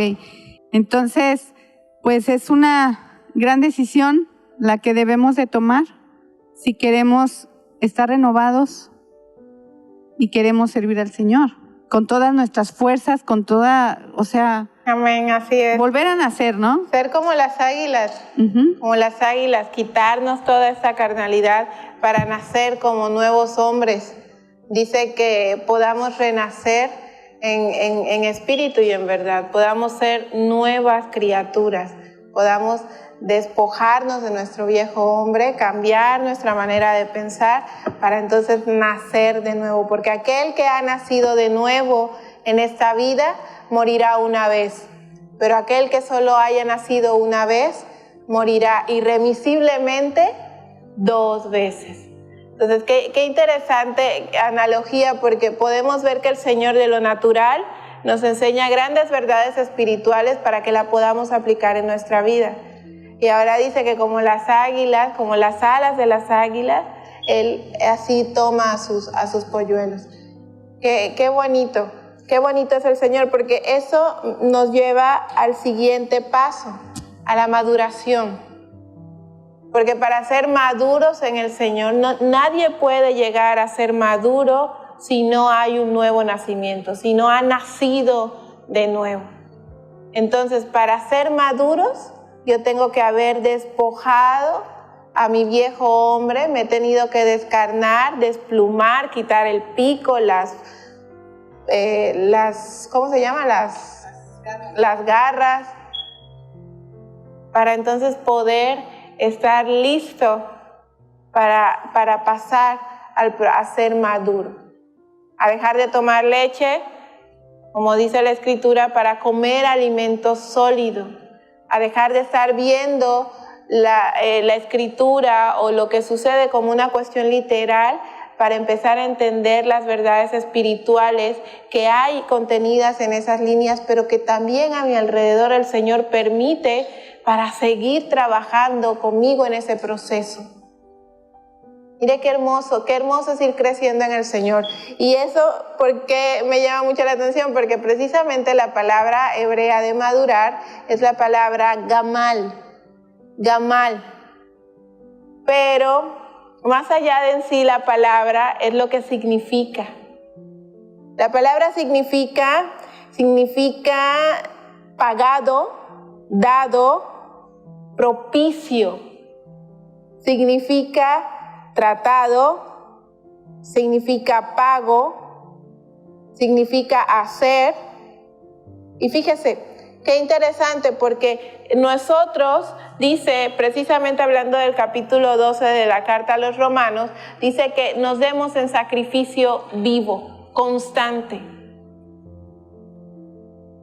entonces, pues es una gran decisión la que debemos de tomar si queremos estar renovados y queremos servir al Señor con todas nuestras fuerzas, con toda, o sea, amén, así es. Volver a nacer, ¿no? Ser como las águilas, como las águilas, quitarnos toda esta carnalidad para nacer como nuevos hombres, Dice que podamos renacer en espíritu y en verdad, podamos ser nuevas criaturas, podamos despojarnos de nuestro viejo hombre, cambiar nuestra manera de pensar para entonces nacer de nuevo, porque aquel que ha nacido de nuevo en esta vida morirá una vez, pero aquel que solo haya nacido una vez morirá irremisiblemente 2 veces. Entonces, qué interesante analogía, porque podemos ver que el Señor de lo natural nos enseña grandes verdades espirituales para que la podamos aplicar en nuestra vida. Y ahora dice que como las águilas, como las alas de las águilas, Él así toma a sus polluelos. Qué bonito es el Señor, porque eso nos lleva al siguiente paso, a la maduración. Porque para ser maduros en el Señor, nadie puede llegar a ser maduro si no hay un nuevo nacimiento, si no ha nacido de nuevo. Entonces, para ser maduros, yo tengo que haber despojado a mi viejo hombre, me he tenido que descarnar, desplumar, quitar el pico, ¿cómo se llama? Las garras, para entonces poder estar listo para pasar a ser maduro, a dejar de tomar leche, como dice la Escritura, para comer alimento sólido, a dejar de estar viendo la Escritura o lo que sucede como una cuestión literal, para empezar a entender las verdades espirituales que hay contenidas en esas líneas, pero que también a mi alrededor el Señor permite para seguir trabajando conmigo en ese proceso. Mire qué hermoso es ir creciendo en el Señor. Y eso, ¿por qué me llama mucho la atención? Porque precisamente la palabra hebrea de madurar es la palabra gamal. Pero más allá de en sí la palabra, es lo que significa. La palabra significa pagado, dado, propicio. Significa tratado, significa pago, significa hacer. Y fíjese, qué interesante, porque nosotros, dice, precisamente hablando del capítulo 12 de la carta a los Romanos, dice que nos demos en sacrificio vivo, constante.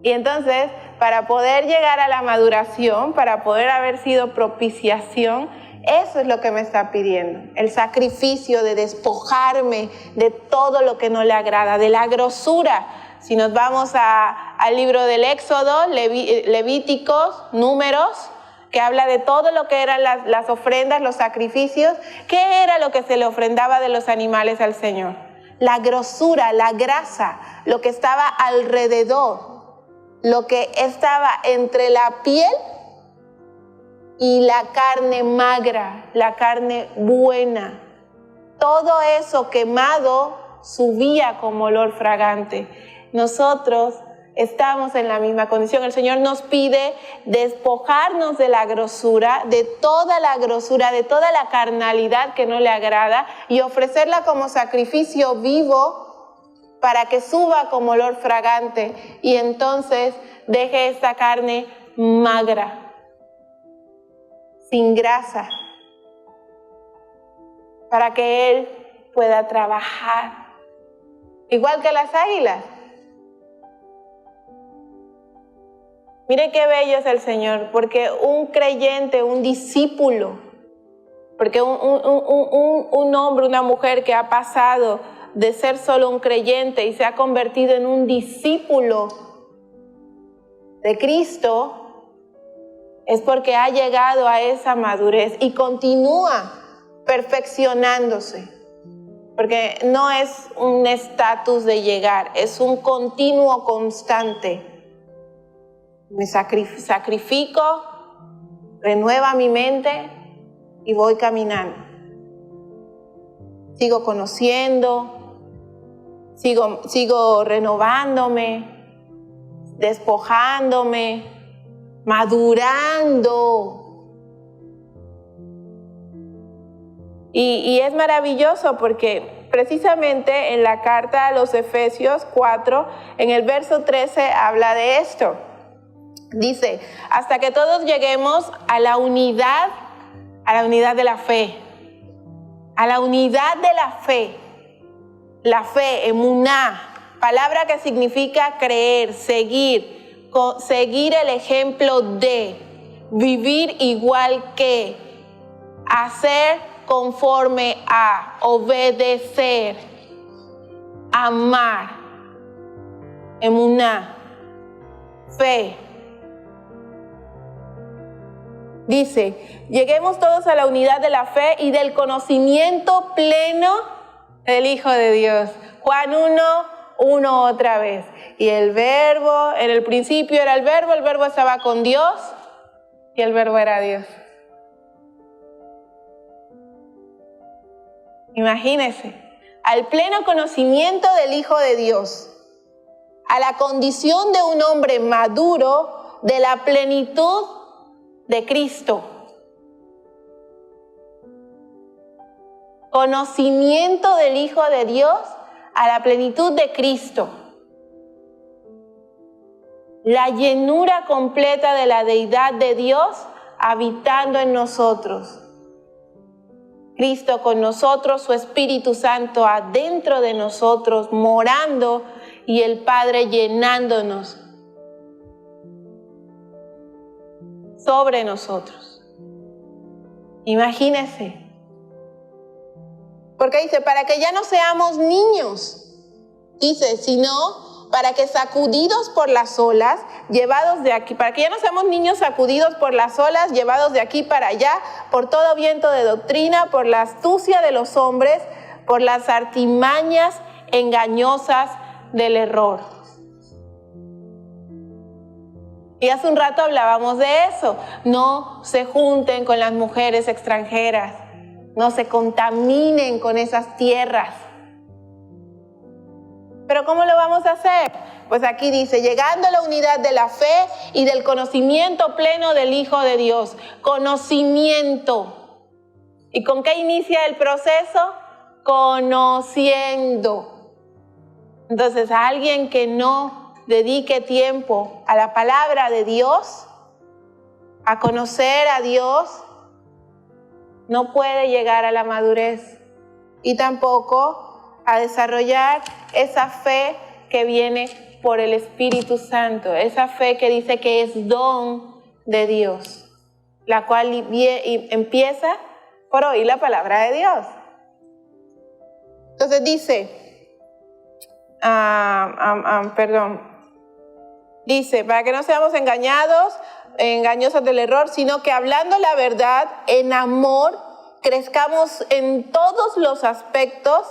Y entonces, para poder llegar a la maduración, para poder haber sido propiciación, eso es lo que me está pidiendo, el sacrificio de despojarme de todo lo que no le agrada, de la grosura. Si nos vamos al libro del Éxodo, Levíticos, Números, que habla de todo lo que eran las ofrendas, los sacrificios, ¿qué era lo que se le ofrendaba de los animales al Señor? La grosura, la grasa, lo que estaba alrededor, lo que estaba entre la piel y la carne magra, la carne buena. Todo eso quemado subía como olor fragante. Nosotros estamos en la misma condición. El Señor nos pide despojarnos de la grosura, de toda la carnalidad que no le agrada, y ofrecerla como sacrificio vivo para que suba como olor fragante, y entonces deje esta carne magra, sin grasa, para que Él pueda trabajar. Igual que las águilas. Mire qué bello es el Señor, porque un creyente, un discípulo, porque un hombre, una mujer que ha pasado de ser solo un creyente y se ha convertido en un discípulo de Cristo, es porque ha llegado a esa madurez y continúa perfeccionándose. Porque no es un estatus de llegar, es un continuo constante. Me sacrifico, renueva mi mente y voy caminando. Sigo conociendo, sigo renovándome, despojándome, madurando. Y es maravilloso porque precisamente en la carta a los Efesios 4, en el verso 13, habla de esto. Dice, hasta que todos lleguemos a la unidad de la fe. A la unidad de la fe. La fe, emuná, palabra que significa creer, seguir el ejemplo de, vivir igual que, hacer conforme a, obedecer, amar, emuná, fe. Dice, lleguemos todos a la unidad de la fe y del conocimiento pleno del Hijo de Dios. Juan 1 otra vez. Y el verbo, en el principio era el verbo estaba con Dios y el verbo era Dios. Imagínense, al pleno conocimiento del Hijo de Dios, a la condición de un hombre maduro, de la plenitud de Cristo. Conocimiento del Hijo de Dios a la plenitud de Cristo. La llenura completa de la deidad de Dios habitando en nosotros. Cristo con nosotros, su Espíritu Santo adentro de nosotros, morando, y el Padre llenándonos sobre nosotros. Imagínense. Porque dice, para que ya no seamos niños, dice, sino para que sacudidos por las olas, llevados de aquí, para que ya no seamos niños sacudidos por las olas, llevados de aquí para allá, por todo viento de doctrina, por la astucia de los hombres, por las artimañas engañosas del error. Y hace un rato hablábamos de eso. No se junten con las mujeres extranjeras. No se contaminen con esas tierras. ¿Pero cómo lo vamos a hacer? Pues aquí dice, llegando a la unidad de la fe y del conocimiento pleno del Hijo de Dios. Conocimiento. ¿Y con qué inicia el proceso? Conociendo. Entonces, a alguien que no dedique tiempo a la palabra de Dios, a conocer a Dios, no puede llegar a la madurez y tampoco a desarrollar esa fe que viene por el Espíritu Santo, esa fe que dice que es don de Dios, la cual empieza por oír la palabra de Dios. Entonces dice, dice, para que no seamos engañosos del error, sino que hablando la verdad en amor, crezcamos en todos los aspectos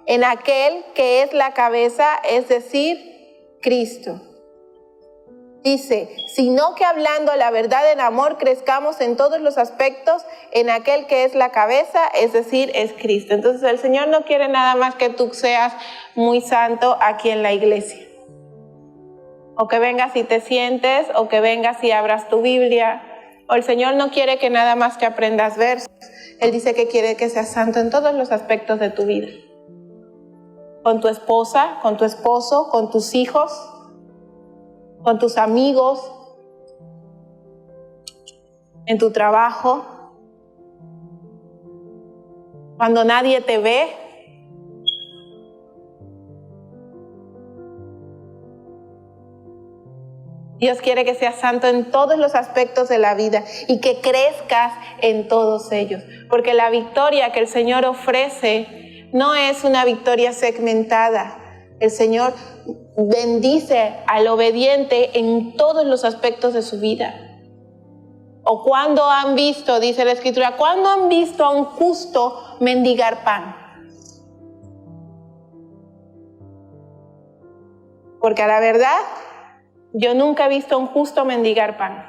en aquel que es la cabeza, es decir, Cristo. Dice, sino que hablando la verdad en amor, crezcamos en todos los aspectos en aquel que es la cabeza, es decir, es Cristo. Entonces el Señor no quiere nada más que tú seas muy santo aquí en la iglesia. O que vengas y te sientes, o que vengas y abras tu Biblia. O el Señor no quiere que nada más que aprendas versos. Él dice que quiere que seas santo en todos los aspectos de tu vida. Con tu esposa, con tu esposo, con tus hijos, con tus amigos, en tu trabajo, cuando nadie te ve. Dios quiere que seas santo en todos los aspectos de la vida y que crezcas en todos ellos. Porque la victoria que el Señor ofrece no es una victoria segmentada. El Señor bendice al obediente en todos los aspectos de su vida. O cuando han visto, dice la Escritura, ¿cuándo han visto a un justo mendigar pan? Porque a la verdad, yo nunca he visto a un justo mendigar pan.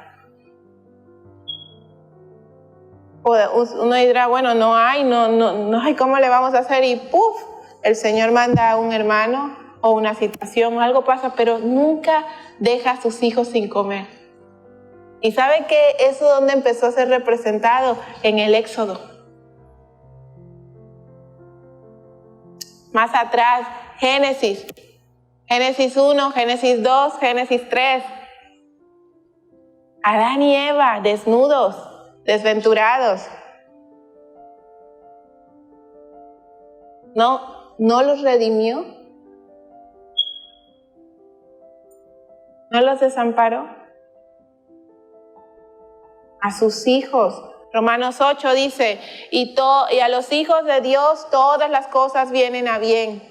Uno dirá, bueno, no hay, ¿cómo le vamos a hacer? Y ¡puf! El Señor manda a un hermano o una situación, algo pasa, pero nunca deja a sus hijos sin comer. ¿Y sabe que eso es donde empezó a ser representado? En el Éxodo. Más atrás, Génesis. Génesis 1, Génesis 2, Génesis 3. Adán y Eva, desnudos, desventurados. ¿No los redimió? ¿No los desamparó? A sus hijos. Romanos 8 dice, y a los hijos de Dios todas las cosas vienen a bien.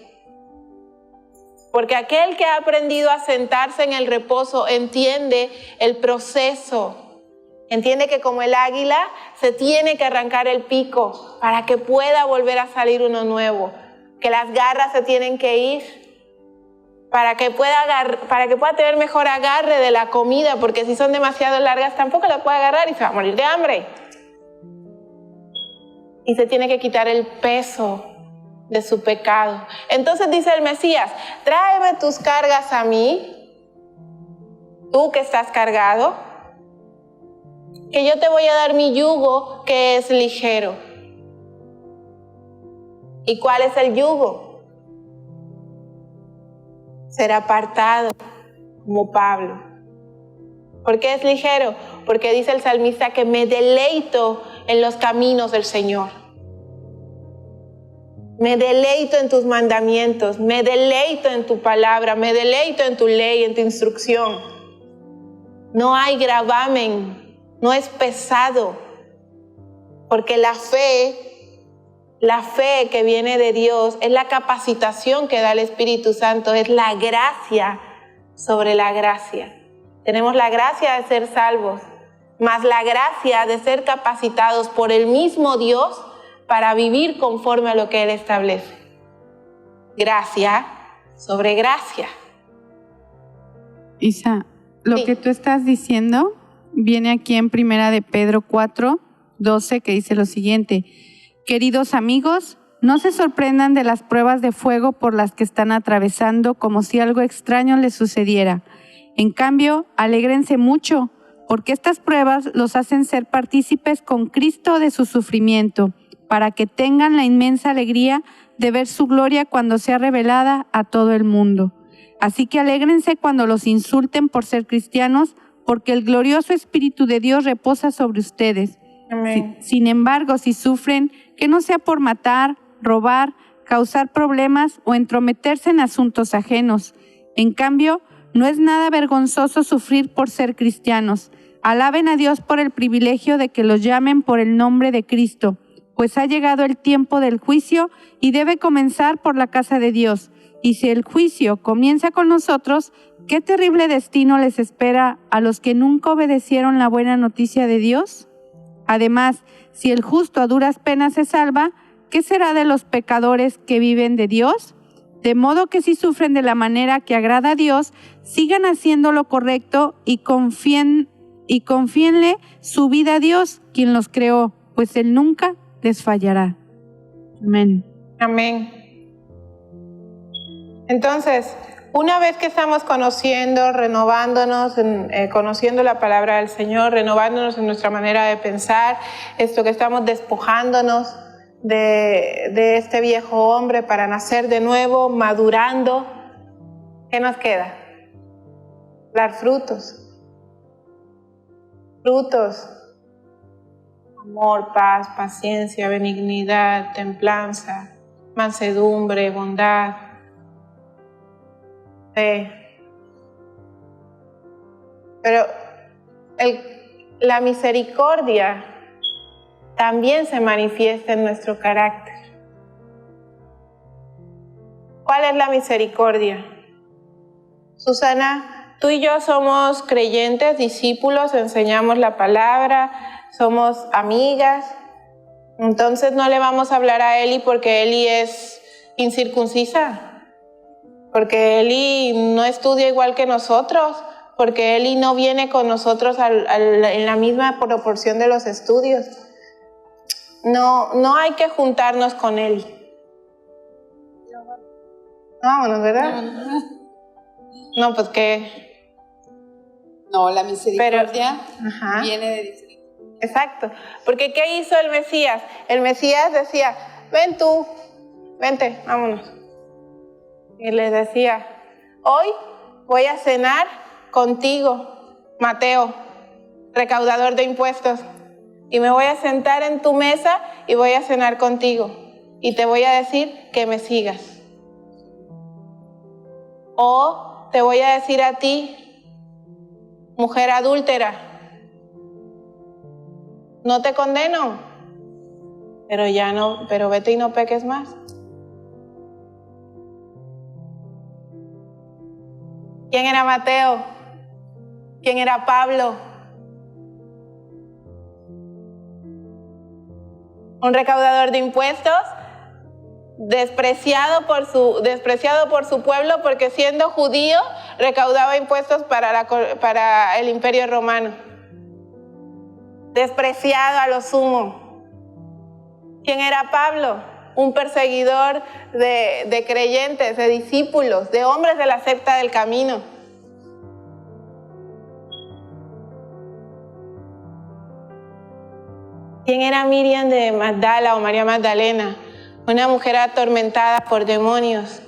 Porque aquel que ha aprendido a sentarse en el reposo entiende el proceso. Entiende que como el águila se tiene que arrancar el pico para que pueda volver a salir uno nuevo. Que las garras se tienen que ir para que pueda tener mejor agarre de la comida, porque si son demasiado largas tampoco la puede agarrar y se va a morir de hambre. Y se tiene que quitar el peso de su pecado. Entonces dice el Mesías, tráeme tus cargas a mí, tú que estás cargado, que yo te voy a dar mi yugo que es ligero. ¿Y cuál es el yugo? Ser apartado como Pablo. ¿Por qué es ligero? Porque dice el salmista que me deleito en los caminos del Señor. Me deleito en tus mandamientos, me deleito en tu palabra, me deleito en tu ley, en tu instrucción. No hay gravamen, no es pesado, porque la fe que viene de Dios es la capacitación que da el Espíritu Santo, es la gracia sobre la gracia. Tenemos la gracia de ser salvos, más la gracia de ser capacitados por el mismo Dios para vivir conforme a lo que Él establece. Gracia sobre gracia. Isa, lo que tú estás diciendo viene aquí en 1 de Pedro 4, 12, que dice lo siguiente. Queridos amigos, no se sorprendan de las pruebas de fuego por las que están atravesando como si algo extraño les sucediera. En cambio, alégrense mucho, porque estas pruebas los hacen ser partícipes con Cristo de su sufrimiento, para que tengan la inmensa alegría de ver su gloria cuando sea revelada a todo el mundo. Así que alégrense cuando los insulten por ser cristianos, porque el glorioso Espíritu de Dios reposa sobre ustedes. Amén. Sin embargo, si sufren, que no sea por matar, robar, causar problemas o entrometerse en asuntos ajenos. En cambio, no es nada vergonzoso sufrir por ser cristianos. Alaben a Dios por el privilegio de que los llamen por el nombre de Cristo, pues ha llegado el tiempo del juicio y debe comenzar por la casa de Dios. Y si el juicio comienza con nosotros, ¿qué terrible destino les espera a los que nunca obedecieron la buena noticia de Dios? Además, si el justo a duras penas se salva, ¿qué será de los pecadores que viven de Dios? De modo que si sufren de la manera que agrada a Dios, sigan haciendo lo correcto y confíenle su vida a Dios, quien los creó, pues Él nunca les fallará. Amén. Amén. Entonces, una vez que estamos conociendo, renovándonos, conociendo la palabra del Señor, renovándonos en nuestra manera de pensar, esto que estamos despojándonos de este viejo hombre para nacer de nuevo, madurando, ¿qué nos queda? Dar frutos. Frutos. Amor, paz, paciencia, benignidad, templanza, mansedumbre, bondad, fe. Pero la misericordia también se manifiesta en nuestro carácter. ¿Cuál es la misericordia? Susana, tú y yo somos creyentes, discípulos, enseñamos la palabra, somos amigas, entonces no le vamos a hablar a Eli porque Eli es incircuncisa, porque Eli no estudia igual que nosotros, porque Eli no viene con nosotros en la misma proporción de los estudios. No hay que juntarnos con Eli. Vámonos, ¿verdad? No, pues que... No, la misericordia viene de diferente. Exacto, porque ¿qué hizo el Mesías? El Mesías decía, ven tú, vente, vámonos. Y les decía, hoy voy a cenar contigo, Mateo, recaudador de impuestos, y me voy a sentar en tu mesa y voy a cenar contigo, y te voy a decir que me sigas. O te voy a decir a ti, mujer adúltera, no te condeno, pero vete y no peques más. ¿Quién era Mateo? ¿Quién era Pablo? Un recaudador de impuestos, despreciado por su pueblo, porque siendo judío recaudaba impuestos para el Imperio Romano. Despreciado a lo sumo. ¿Quién era Pablo? Un perseguidor de creyentes, de discípulos, de hombres de la secta del camino. ¿Quién era Miriam de Magdala o María Magdalena? Una mujer atormentada por demonios.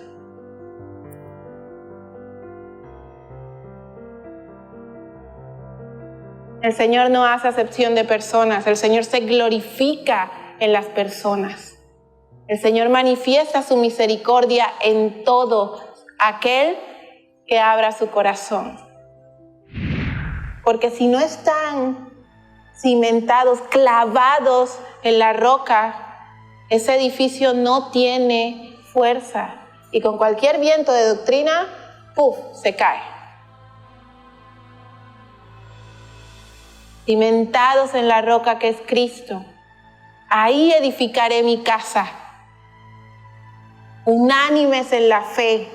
El Señor no hace acepción de personas, el Señor se glorifica en las personas. El Señor manifiesta su misericordia en todo aquel que abra su corazón. Porque si no están cimentados, clavados en la roca, ese edificio no tiene fuerza. Y con cualquier viento de doctrina, ¡puf!, se cae. Cimentados en la roca que es Cristo, ahí edificaré mi casa. Unánimes en la fe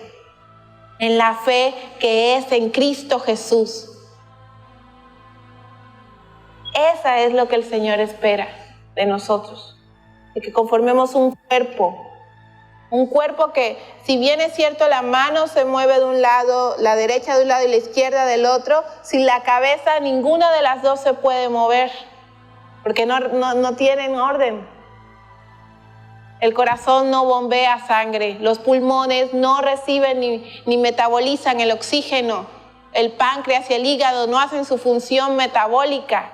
que es en Cristo Jesús. Esa es lo que el Señor espera de nosotros, de que conformemos un cuerpo que, si bien es cierto, la mano se mueve de un lado, la derecha de un lado y la izquierda del otro, sin la cabeza ninguna de las dos se puede mover, porque no tienen orden. El corazón no bombea sangre, los pulmones no reciben ni metabolizan el oxígeno, el páncreas y el hígado no hacen su función metabólica.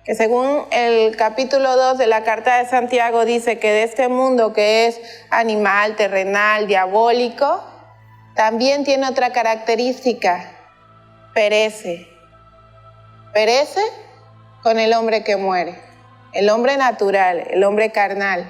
Que según el capítulo 2 de la Carta de Santiago dice que de este mundo que es animal, terrenal, diabólico, también tiene otra característica: perece. Perece con el hombre que muere, el hombre natural, el hombre carnal.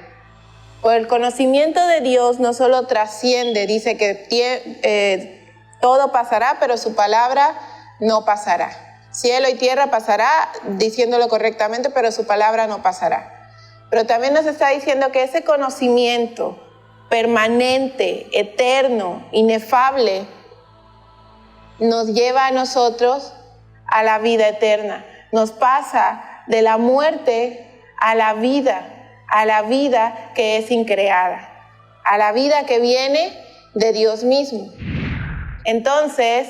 Por el conocimiento de Dios no solo trasciende, dice que todo pasará, pero su palabra no pasará. Cielo y tierra pasará, diciéndolo correctamente, pero su palabra no pasará. Pero también nos está diciendo que ese conocimiento permanente, eterno, inefable, nos lleva a nosotros a la vida eterna. Nos pasa de la muerte a la vida que es increada. a la vida que viene de Dios mismo. Entonces,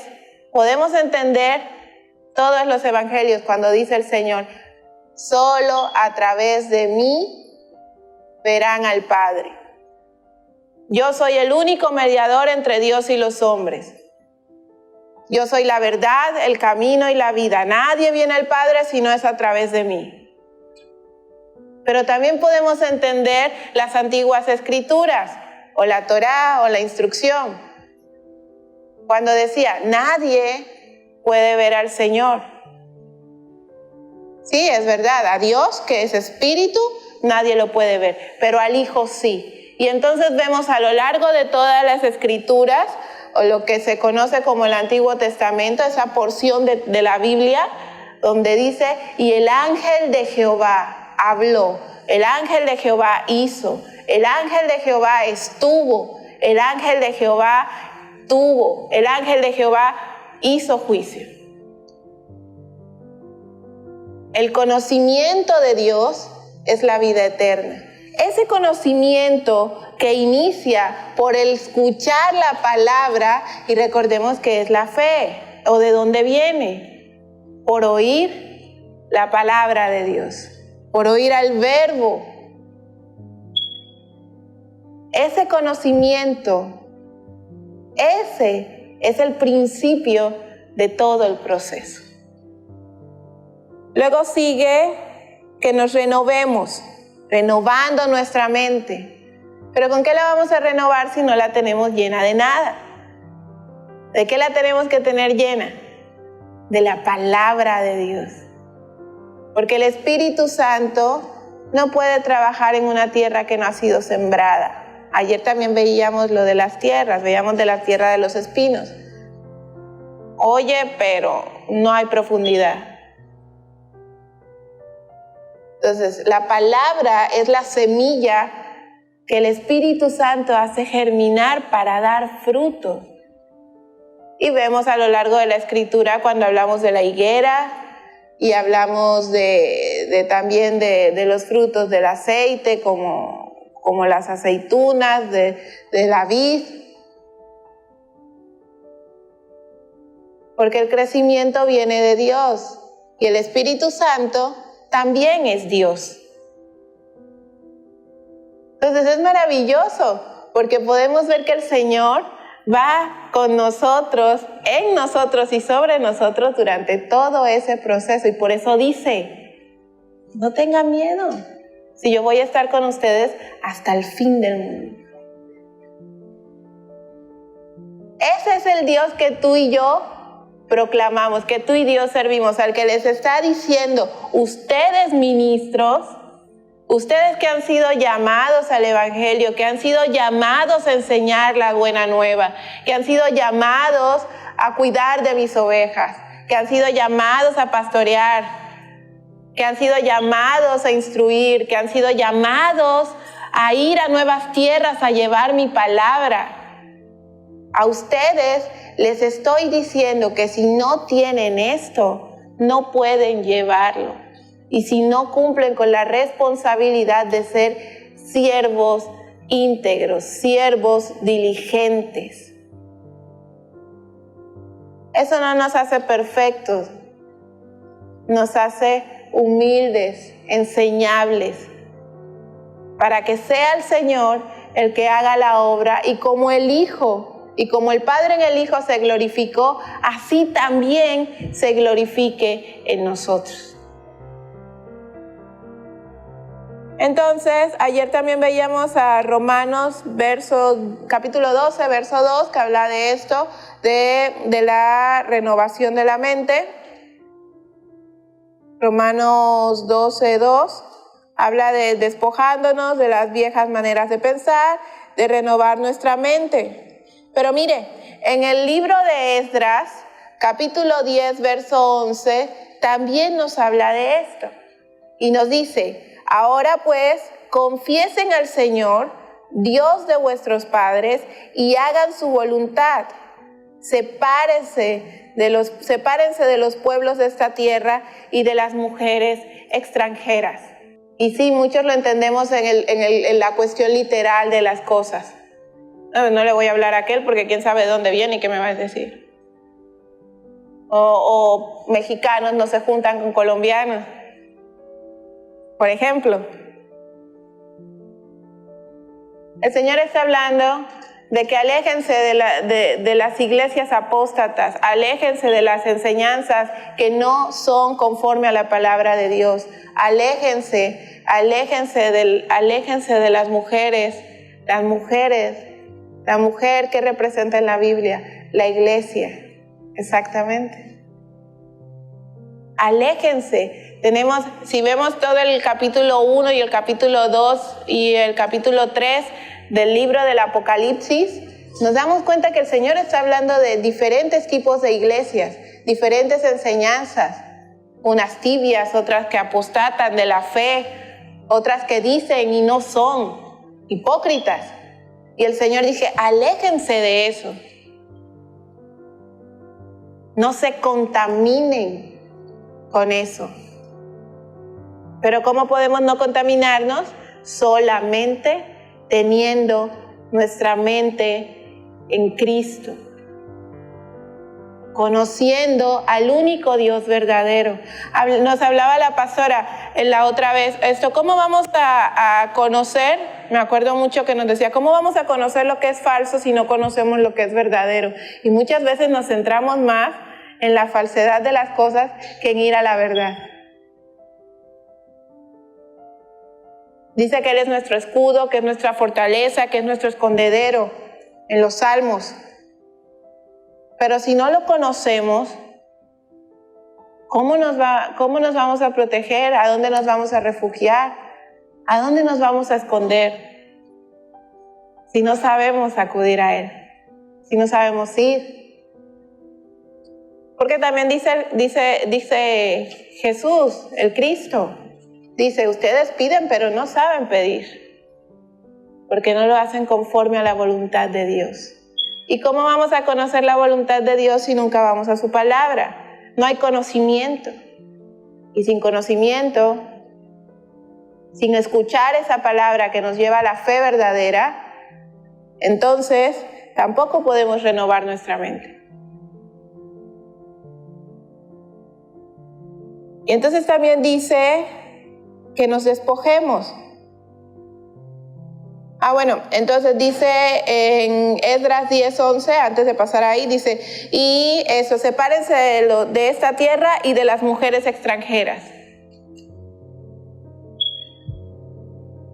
podemos entender todos los evangelios cuando dice el Señor, solo a través de mí verán al Padre. Yo soy el único mediador entre Dios y los hombres. Yo soy la verdad, el camino y la vida. Nadie viene al Padre si no es a través de mí. Pero también podemos entender las antiguas escrituras, o la Torá, o la instrucción. Cuando decía, nadie puede ver al Señor. Sí, es verdad, a Dios, que es espíritu, nadie lo puede ver, pero al Hijo sí. Y entonces vemos a lo largo de todas las escrituras, o lo que se conoce como el Antiguo Testamento, esa porción de la Biblia, donde dice, y el ángel de Jehová habló, el ángel de Jehová hizo, el ángel de Jehová estuvo, el ángel de Jehová tuvo, el ángel de Jehová hizo juicio. El conocimiento de Dios es la vida eterna. Ese conocimiento que inicia por el escuchar la palabra, y recordemos que es la fe, o de dónde viene, por oír la palabra de Dios, por oír al Verbo. Ese conocimiento, ese es el principio de todo el proceso. Luego sigue que nos renovemos, renovando nuestra mente. Pero ¿con qué la vamos a renovar si no la tenemos llena de nada? ¿De qué la tenemos que tener llena? De la palabra de Dios. Porque el Espíritu Santo no puede trabajar en una tierra que no ha sido sembrada. Ayer también veíamos lo de las tierras, veíamos de la tierra de los espinos. Oye, pero no hay profundidad. Entonces, la palabra es la semilla que el Espíritu Santo hace germinar para dar fruto. Y vemos a lo largo de la Escritura cuando hablamos de la higuera y hablamos también de los frutos del aceite, como las aceitunas, de la vid. Porque el crecimiento viene de Dios y el Espíritu Santo también es Dios. Entonces es maravilloso porque podemos ver que el Señor va con nosotros, en nosotros y sobre nosotros durante todo ese proceso. Y por eso dice, no tengan miedo, si yo voy a estar con ustedes hasta el fin del mundo. Ese es el Dios que tú y yo proclamamos, que tú y Dios servimos, al que les está diciendo, ustedes ministros, ustedes que han sido llamados al Evangelio, que han sido llamados a enseñar la buena nueva, que han sido llamados a cuidar de mis ovejas, que han sido llamados a pastorear, que han sido llamados a instruir, que han sido llamados a ir a nuevas tierras a llevar mi palabra. A ustedes les estoy diciendo que si no tienen esto, no pueden llevarlo. Y si no cumplen con la responsabilidad de ser siervos íntegros, siervos diligentes. Eso no nos hace perfectos, nos hace humildes, enseñables, para que sea el Señor el que haga la obra, y como el Hijo y como el Padre en el Hijo se glorificó, así también se glorifique en nosotros. Entonces, ayer también veíamos a Romanos capítulo 12, verso 2, que habla de esto, de la renovación de la mente. Romanos 12, 2, habla de despojándonos de las viejas maneras de pensar, de renovar nuestra mente. Pero mire, en el libro de Esdras, capítulo 10, verso 11, también nos habla de esto. Y nos dice, ahora pues, confiesen al Señor, Dios de vuestros padres, y hagan su voluntad. Sepárense de los pueblos de esta tierra y de las mujeres extranjeras. Y sí, muchos lo entendemos en la cuestión literal de las cosas. No le voy a hablar a aquel porque quién sabe de dónde viene y qué me va a decir. O mexicanos no se juntan con colombianos, por ejemplo. El Señor está hablando de que aléjense de las iglesias apóstatas, aléjense de las enseñanzas que no son conforme a la palabra de Dios, aléjense de las mujeres, la mujer que representa en la Biblia, la iglesia, exactamente. Aléjense. Si vemos todo el capítulo 1 y el capítulo 2 y el capítulo 3 del libro del Apocalipsis, nos damos cuenta que el Señor está hablando de diferentes tipos de iglesias, diferentes enseñanzas, unas tibias, otras que apostatan de la fe, otras que dicen y no son, hipócritas. Y el Señor dice, aléjense de eso. No se contaminen con eso. Pero ¿cómo podemos no contaminarnos? Solamente teniendo nuestra mente en Cristo, conociendo al único Dios verdadero. Nos hablaba la pastora la otra vez, ¿cómo vamos a conocer? Me acuerdo mucho que nos decía, ¿cómo vamos a conocer lo que es falso si no conocemos lo que es verdadero? Y muchas veces nos centramos más en la falsedad de las cosas que en ir a la verdad. Dice que Él es nuestro escudo, que es nuestra fortaleza, que es nuestro escondedero en los Salmos. Pero si no lo conocemos, ¿cómo nos vamos a proteger? ¿A dónde nos vamos a refugiar? ¿A dónde nos vamos a esconder? Si no sabemos acudir a Él, si no sabemos ir. Porque también dice Jesús, el Cristo, dice, ustedes piden pero no saben pedir, porque no lo hacen conforme a la voluntad de Dios. ¿Y cómo vamos a conocer la voluntad de Dios si nunca vamos a su palabra? No hay conocimiento. Y sin conocimiento, sin escuchar esa palabra que nos lleva a la fe verdadera, entonces tampoco podemos renovar nuestra mente. Y entonces también dice que nos despojemos. Entonces dice en Esdras 10:11, antes de pasar ahí, dice, y eso, sepárense de esta tierra y de las mujeres extranjeras.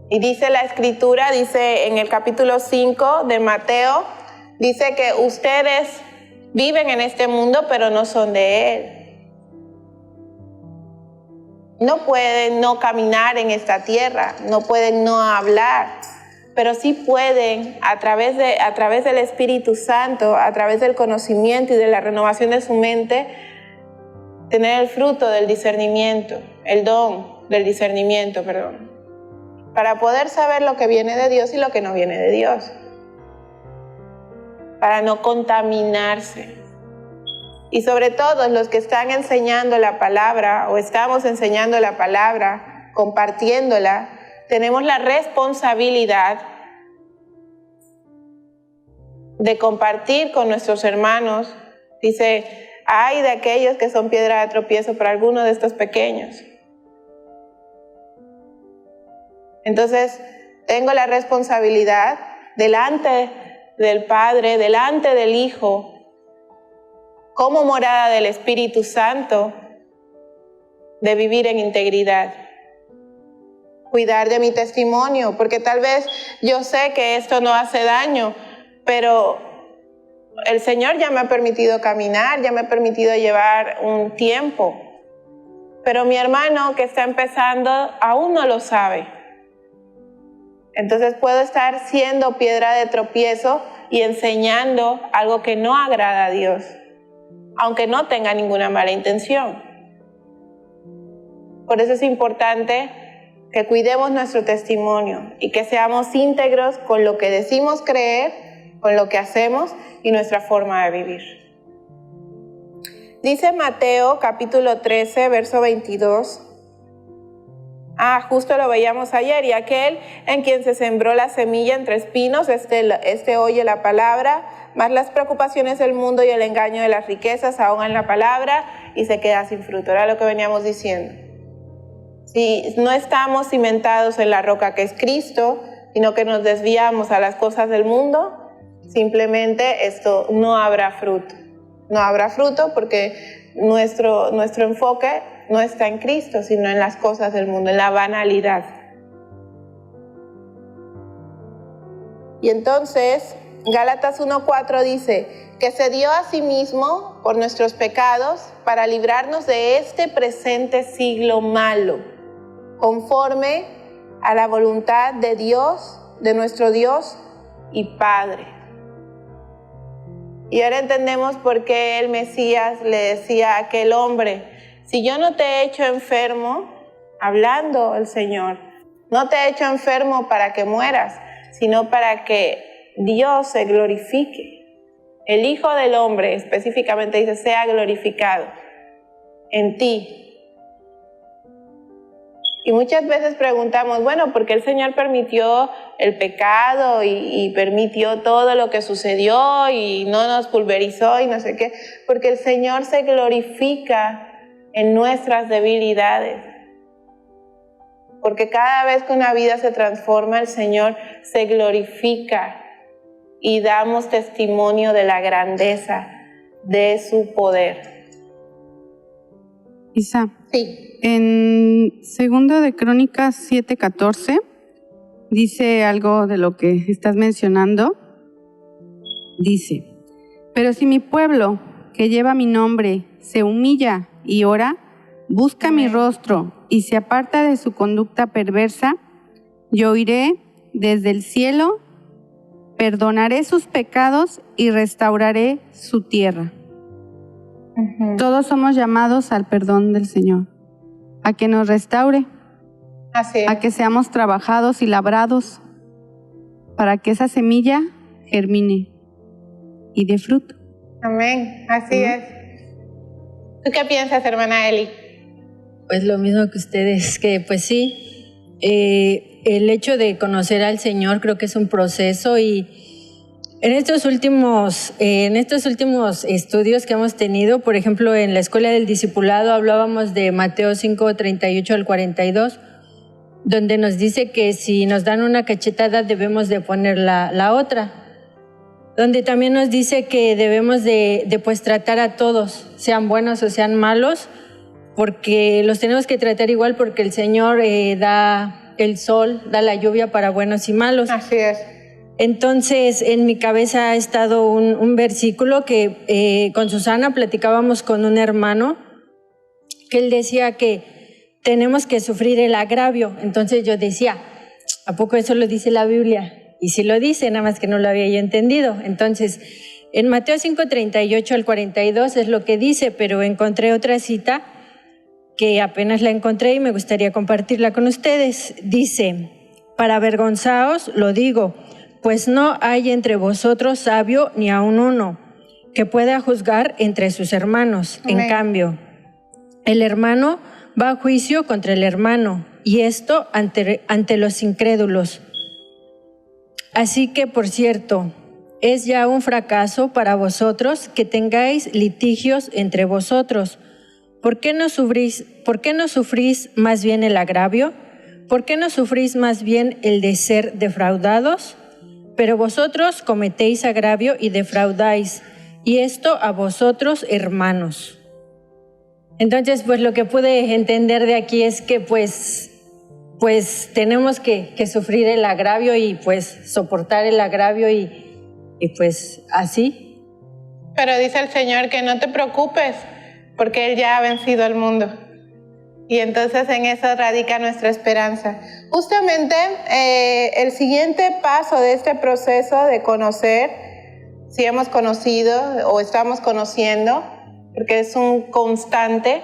Y dice la Escritura, dice en el capítulo 5 de Mateo, dice que ustedes viven en este mundo, pero no son de él. No pueden no caminar en esta tierra, no pueden no hablar, pero sí pueden, a través del Espíritu Santo, a través del conocimiento y de la renovación de su mente, tener el fruto del discernimiento, el don del discernimiento, para poder saber lo que viene de Dios y lo que no viene de Dios, para no contaminarse. Y sobre todo los que están enseñando la palabra o estamos enseñando la palabra, compartiéndola, tenemos la responsabilidad de compartir con nuestros hermanos. Dice, ay de aquellos que son piedra de tropiezo para alguno de estos pequeños. Entonces, tengo la responsabilidad delante del Padre, delante del Hijo, como morada del Espíritu Santo, de vivir en integridad. Cuidar de mi testimonio, porque tal vez yo sé que esto no hace daño, pero el Señor ya me ha permitido caminar, ya me ha permitido llevar un tiempo. Pero mi hermano que está empezando aún no lo sabe. Entonces puedo estar siendo piedra de tropiezo y enseñando algo que no agrada a Dios, aunque no tenga ninguna mala intención. Por eso es importante que cuidemos nuestro testimonio y que seamos íntegros con lo que decimos creer, con lo que hacemos y nuestra forma de vivir. Dice Mateo capítulo 13, verso 22. Justo lo veíamos ayer. Y aquel en quien se sembró la semilla entre espinos, este oye la palabra, mas las preocupaciones del mundo y el engaño de las riquezas ahogan la palabra y se queda sin fruto. Era lo que veníamos diciendo. Si no estamos cimentados en la roca que es Cristo, sino que nos desviamos a las cosas del mundo, simplemente esto no habrá fruto. No habrá fruto porque nuestro enfoque no está en Cristo, sino en las cosas del mundo, en la banalidad. Y entonces, Gálatas 1:4 dice que se dio a sí mismo por nuestros pecados para librarnos de este presente siglo malo, conforme a la voluntad de Dios, de nuestro Dios y Padre. Y ahora entendemos por qué el Mesías le decía a aquel hombre: si yo no te he hecho enfermo, hablando el Señor, no te he hecho enfermo para que mueras, sino para que Dios se glorifique. El Hijo del Hombre, específicamente dice, sea glorificado en ti. Y muchas veces preguntamos, bueno, ¿por qué el Señor permitió el pecado y permitió todo lo que sucedió y no nos pulverizó y no sé qué? Porque el Señor se glorifica en nuestras debilidades. Porque cada vez que una vida se transforma, el Señor se glorifica y damos testimonio de la grandeza de su poder. Isa. Sí. En 2 de Crónicas 7:14 dice algo de lo que estás mencionando. Dice: pero si mi pueblo, que lleva mi nombre, se humilla y ora, busca mi rostro y se aparta de su conducta perversa, yo oiré desde el cielo, perdonaré sus pecados y restauraré su tierra. Todos somos llamados al perdón del Señor, a que nos restaure, a que seamos trabajados y labrados, para que esa semilla germine y dé fruto. Amén, así es. ¿Tú qué piensas, hermana Eli? Pues lo mismo que ustedes, que pues sí, el hecho de conocer al Señor creo que es un proceso, y en estos últimos estudios que hemos tenido, por ejemplo, en la Escuela del Discipulado hablábamos de Mateo 5:38 al 42, donde nos dice que si nos dan una cachetada debemos de poner la otra, donde también nos dice que debemos de pues tratar a todos, sean buenos o sean malos, porque los tenemos que tratar igual, porque el Señor da el sol, da la lluvia para buenos y malos. Así es. Entonces, en mi cabeza ha estado un versículo que con Susana platicábamos con un hermano, que él decía que tenemos que sufrir el agravio. Entonces yo decía, ¿a poco eso lo dice la Biblia? Y sí lo dice, nada más que no lo había yo entendido. Entonces, en Mateo 5:38 al 42 es lo que dice, pero encontré otra cita que apenas la encontré y me gustaría compartirla con ustedes. Dice: para avergonzaos lo digo, pues no hay entre vosotros sabio ni aun uno que pueda juzgar entre sus hermanos. Amén. En cambio, el hermano va a juicio contra el hermano, y esto ante los incrédulos. Así que, por cierto, es ya un fracaso para vosotros que tengáis litigios entre vosotros. ¿Por qué no sufrís más bien el agravio? ¿Por qué no sufrís más bien el de ser defraudados? Pero vosotros cometéis agravio y defraudáis, y esto a vosotros, hermanos. Entonces, pues lo que pude entender de aquí es que pues tenemos que sufrir el agravio y pues soportar el agravio y pues así. Pero dice el Señor que no te preocupes, porque Él ya ha vencido al mundo. Y entonces en eso radica nuestra esperanza. Justamente el siguiente paso de este proceso de conocer, si hemos conocido o estamos conociendo, porque es un constante,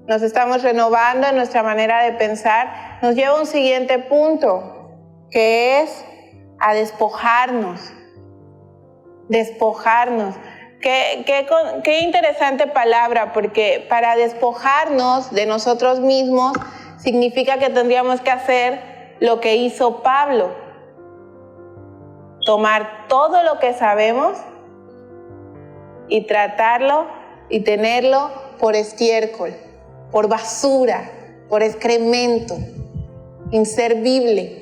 nos estamos renovando en nuestra manera de pensar, nos lleva a un siguiente punto, que es a despojarnos. Despojarnos. Qué interesante palabra, porque para despojarnos de nosotros mismos significa que tendríamos que hacer lo que hizo Pablo. Tomar todo lo que sabemos y tratarlo y tenerlo por estiércol, por basura, por excremento, inservible.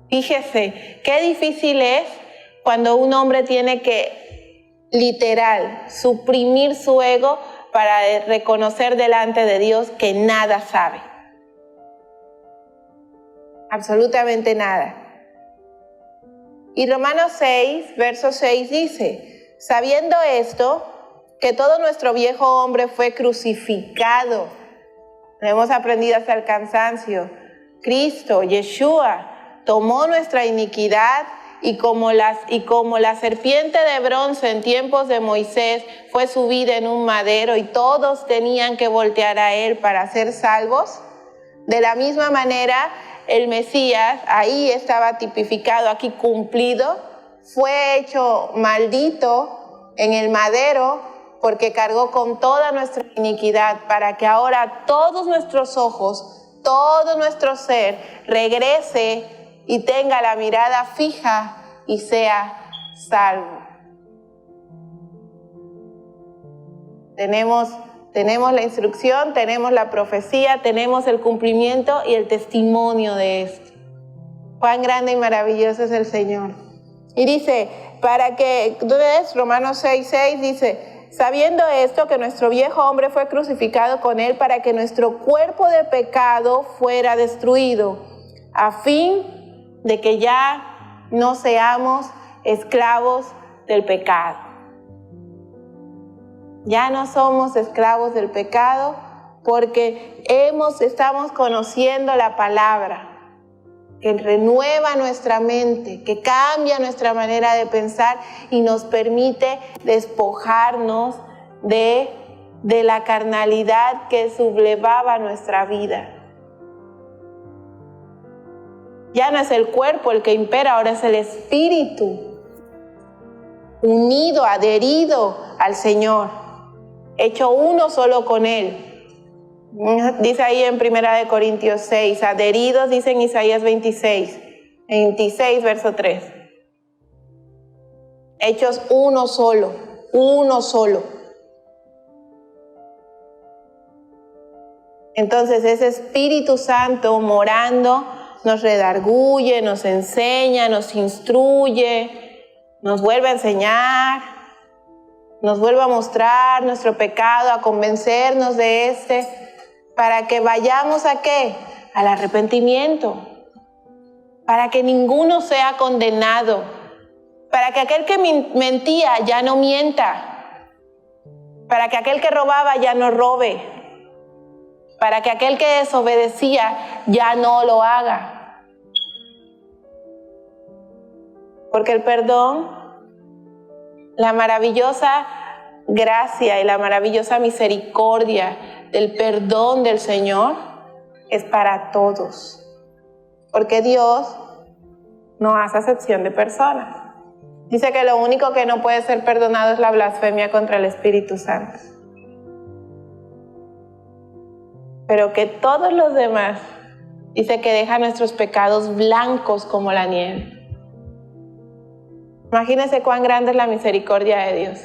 Fíjese, qué difícil es cuando un hombre tiene que, literal, suprimir su ego para reconocer delante de Dios que nada sabe. Absolutamente nada. Y Romanos 6, verso 6 dice, sabiendo esto, que todo nuestro viejo hombre fue crucificado. Lo hemos aprendido hasta el cansancio. Cristo, Yeshua, tomó nuestra iniquidad y como la serpiente de bronce en tiempos de Moisés fue subida en un madero y todos tenían que voltear a él para ser salvos, de la misma manera el Mesías, ahí estaba tipificado, aquí cumplido, fue hecho maldito en el madero porque cargó con toda nuestra iniquidad para que ahora todos nuestros ojos, todo nuestro ser regrese y tenga la mirada fija y sea salvo. Tenemos la instrucción, tenemos la profecía, tenemos el cumplimiento y el testimonio de esto. Cuán grande y maravilloso es el Señor. Y dice, ¿dónde es? Romanos 6:6 dice, sabiendo esto, que nuestro viejo hombre fue crucificado con él para que nuestro cuerpo de pecado fuera destruido, a fin de que ya no seamos esclavos del pecado. Ya no somos esclavos del pecado porque estamos conociendo la palabra que renueva nuestra mente, que cambia nuestra manera de pensar y nos permite despojarnos de la carnalidad que sublevaba nuestra vida. Ya no es el cuerpo el que impera, ahora es el espíritu, unido, adherido al Señor, hecho uno solo con Él. Dice ahí en 1 Corintios 6, adheridos, dice en Isaías 26, verso 3. Hechos uno solo, uno solo. Entonces ese Espíritu Santo morando nos redarguye, nos enseña, nos instruye, nos vuelve a enseñar, nos vuelve a mostrar nuestro pecado, a convencernos de para que vayamos ¿a qué? Al arrepentimiento, para que ninguno sea condenado, para que aquel que mentía ya no mienta, para que aquel que robaba ya no robe, para que aquel que desobedecía ya no lo haga. Porque el perdón, la maravillosa gracia y la maravillosa misericordia del perdón del Señor es para todos. Porque Dios no hace acepción de personas. Dice que lo único que no puede ser perdonado es la blasfemia contra el Espíritu Santo. Pero que todos los demás, dice que deja nuestros pecados blancos como la nieve. Imagínense cuán grande es la misericordia de Dios.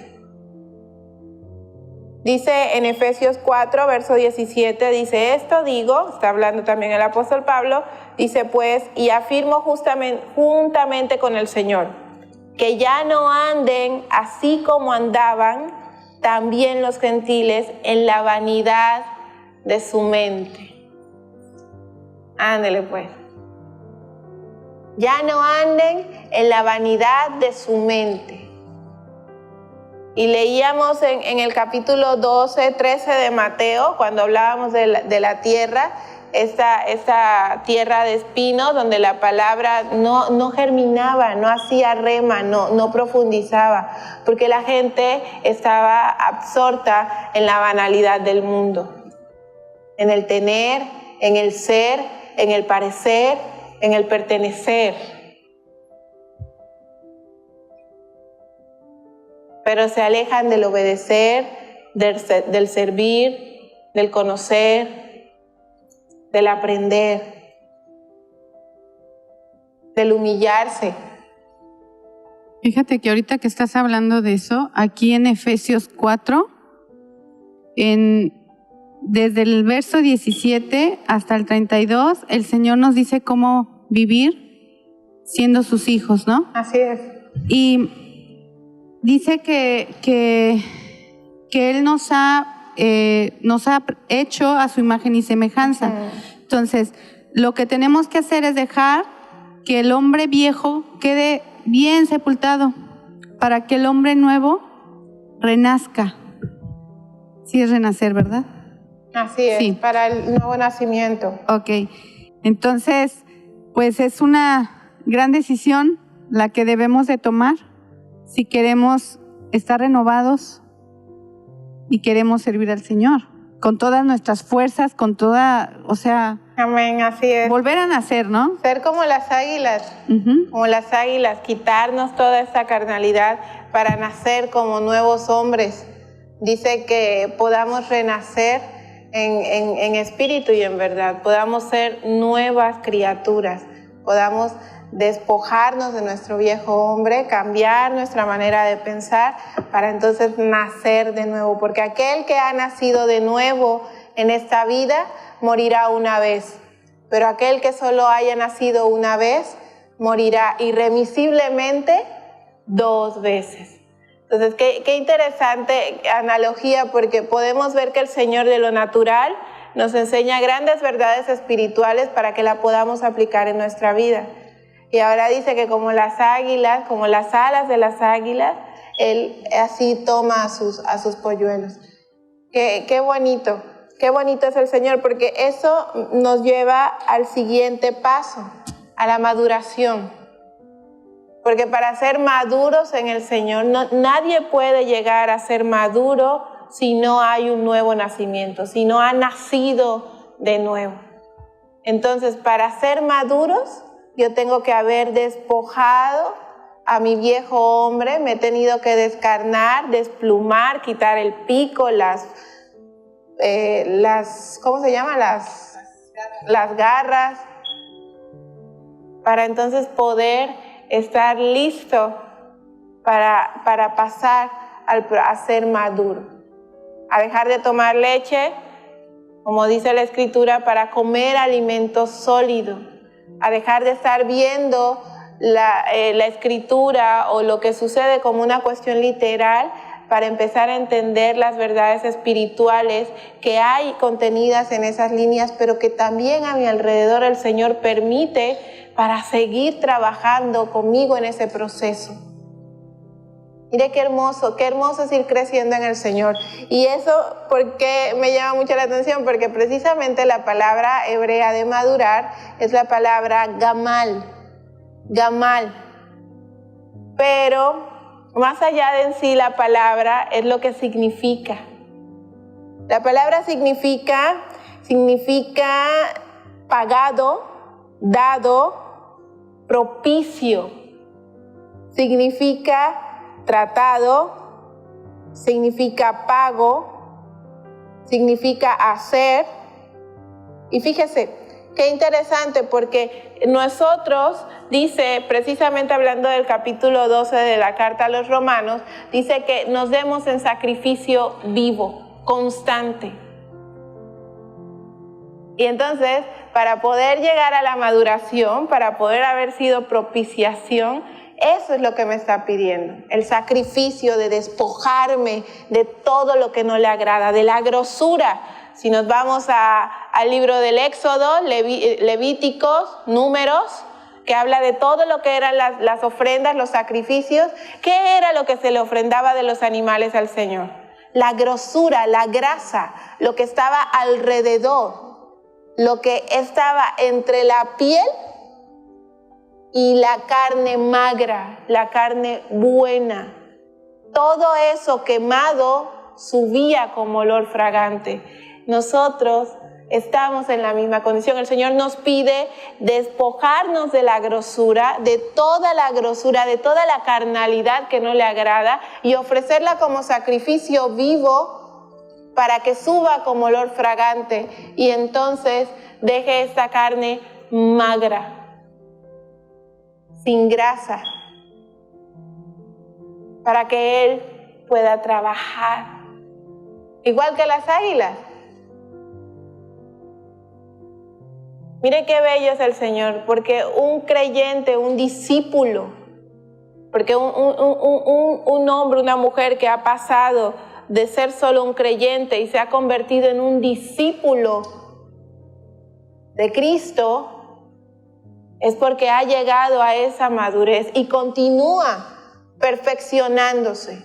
Dice en Efesios 4, verso 17, dice, esto digo, está hablando también el apóstol Pablo, dice pues, y afirmo juntamente con el Señor, que ya no anden así como andaban también los gentiles en la vanidad de su mente. Ándele pues. Ya no anden en la vanidad de su mente. Y leíamos en el capítulo 12, 13 de Mateo, cuando hablábamos de la tierra, esta tierra de espinos, donde la palabra no germinaba, no hacía rema, no profundizaba, porque la gente estaba absorta en la banalidad del mundo, en el tener, en el ser, en el parecer, en el pertenecer. Pero se alejan del obedecer, del servir, del conocer, del aprender, del humillarse. Fíjate que ahorita que estás hablando de eso, aquí en Efesios 4, desde el verso 17 hasta el 32, el Señor nos dice cómo vivir siendo sus hijos, ¿no? Así es. Y dice que Él nos ha hecho a su imagen y semejanza. Entonces, lo que tenemos que hacer es dejar que el hombre viejo quede bien sepultado para que el hombre nuevo renazca. Sí es renacer, ¿verdad? Así es, sí. Para el nuevo nacimiento. Ok, entonces, pues es una gran decisión la que debemos de tomar si queremos estar renovados y queremos servir al Señor con todas nuestras fuerzas, con toda, o sea, amén, así es. Volver a nacer, ¿no? Ser como las águilas, como las águilas, quitarnos toda esta carnalidad para nacer como nuevos hombres. Dice que podamos renacer en espíritu y en verdad, podamos ser nuevas criaturas, podamos despojarnos de nuestro viejo hombre, cambiar nuestra manera de pensar para entonces nacer de nuevo, porque aquel que ha nacido de nuevo en esta vida morirá una vez, pero aquel que solo haya nacido una vez morirá irremisiblemente 2 veces. Entonces, qué interesante analogía, porque podemos ver que el Señor de lo natural nos enseña grandes verdades espirituales para que la podamos aplicar en nuestra vida. Y ahora dice que como las águilas, como las alas de las águilas, Él así toma a sus polluelos. Qué bonito es el Señor, porque eso nos lleva al siguiente paso, a la maduración. Porque para ser maduros en el Señor, nadie puede llegar a ser maduro si no hay un nuevo nacimiento, si no ha nacido de nuevo. Entonces, para ser maduros, yo tengo que haber despojado a mi viejo hombre, me he tenido que descarnar, desplumar, quitar el pico, ¿cómo se llama? Las garras, para entonces poder estar listo para pasar a ser maduro, a dejar de tomar leche, como dice la Escritura, para comer alimento sólido, a dejar de estar viendo la Escritura o lo que sucede como una cuestión literal, para empezar a entender las verdades espirituales que hay contenidas en esas líneas, pero que también a mi alrededor el Señor permite para seguir trabajando conmigo en ese proceso. Mire qué hermoso es ir creciendo en el Señor. Y eso, porque me llama mucho la atención, porque precisamente la palabra hebrea de madurar es la palabra gamal. Pero más allá de en sí la palabra es lo que significa. La palabra significa pagado, dado, propicio. Significa tratado, significa pago, significa hacer. Y fíjese, qué interesante, porque nosotros, dice, precisamente hablando del capítulo 12 de la carta a los Romanos, dice que nos demos en sacrificio vivo, constante. Y entonces, para poder llegar a la maduración, para poder haber sido propiciación, eso es lo que me está pidiendo, el sacrificio de despojarme de todo lo que no le agrada, de la grosura. Si nos vamos al libro del Éxodo, Levíticos, Números, que habla de todo lo que eran las ofrendas, los sacrificios, ¿qué era lo que se le ofrendaba de los animales al Señor? La grosura, la grasa, lo que estaba alrededor, lo que estaba entre la piel y la carne magra, la carne buena. Todo eso quemado subía como olor fragante. Nosotros estamos en la misma condición. El Señor nos pide despojarnos de la grosura, de toda la carnalidad que no le agrada, y ofrecerla como sacrificio vivo para que suba como olor fragante y entonces deje esta carne magra, sin grasa, para que Él pueda trabajar, igual que las águilas. Mire qué bello es el Señor, porque un creyente, un discípulo, porque un hombre, una mujer que ha pasado de ser solo un creyente y se ha convertido en un discípulo de Cristo, es porque ha llegado a esa madurez y continúa perfeccionándose.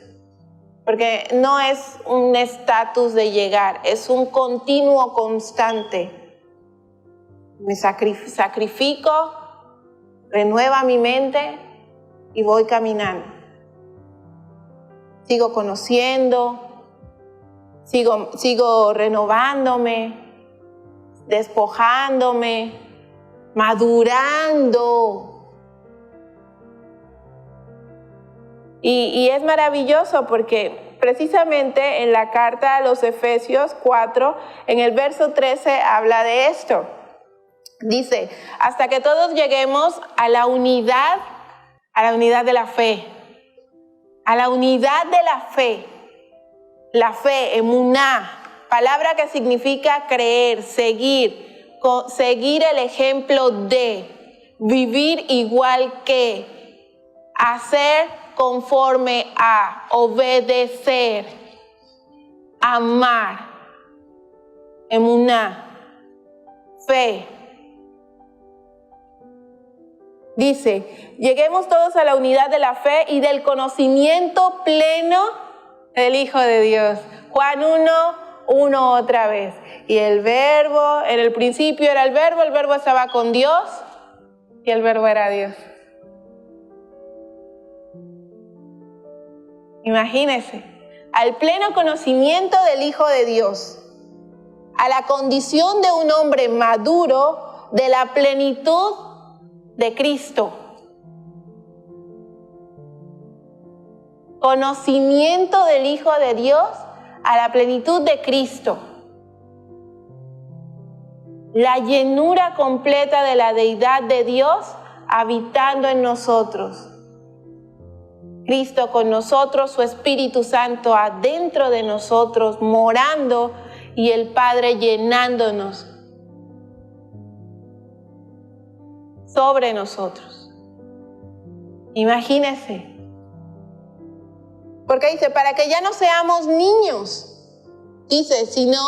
Porque no es un estatus de llegar, es un continuo constante. Me sacrifico, renueva mi mente y voy caminando. Sigo conociendo, sigo renovándome, despojándome, madurando. Y es maravilloso porque precisamente en la carta a los Efesios 4, en el verso 13, habla de esto. Dice, hasta que todos lleguemos a la unidad de la fe. A la unidad de la fe. La fe, emuná, palabra que significa creer, seguir el ejemplo de, vivir igual que, hacer conforme a, obedecer, amar, emuná, fe. Dice, lleguemos todos a la unidad de la fe y del conocimiento pleno del Hijo de Dios. Juan 1 otra vez. Y el verbo, en el principio era el verbo estaba con Dios y el verbo era Dios. Imagínense, al pleno conocimiento del Hijo de Dios, a la condición de un hombre maduro, de la plenitud de Cristo. Conocimiento del Hijo de Dios a la plenitud de Cristo. La llenura completa de la deidad de Dios habitando en nosotros. Cristo con nosotros, su Espíritu Santo adentro de nosotros, morando, y el Padre llenándonos sobre nosotros. Imagínense. Porque dice, para que ya no seamos niños. Dice, sino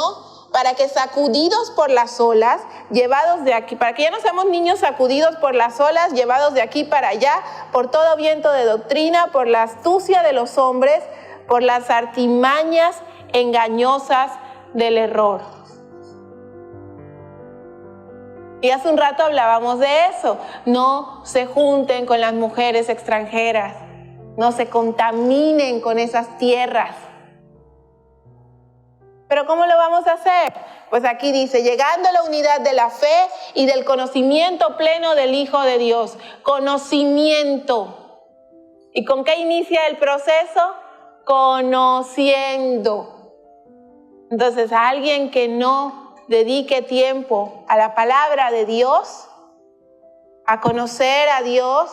para que sacudidos por las olas, llevados de aquí, para que ya no seamos niños sacudidos por las olas, llevados de aquí para allá, por todo viento de doctrina, por la astucia de los hombres, por las artimañas engañosas del error. Y hace un rato hablábamos de eso. No se junten con las mujeres extranjeras. No se contaminen con esas tierras. ¿Pero cómo lo vamos a hacer? Pues aquí dice, llegando a la unidad de la fe y del conocimiento pleno del Hijo de Dios. Conocimiento. ¿Y con qué inicia el proceso? Conociendo. Entonces, a alguien que no dedique tiempo a la palabra de Dios, a conocer a Dios,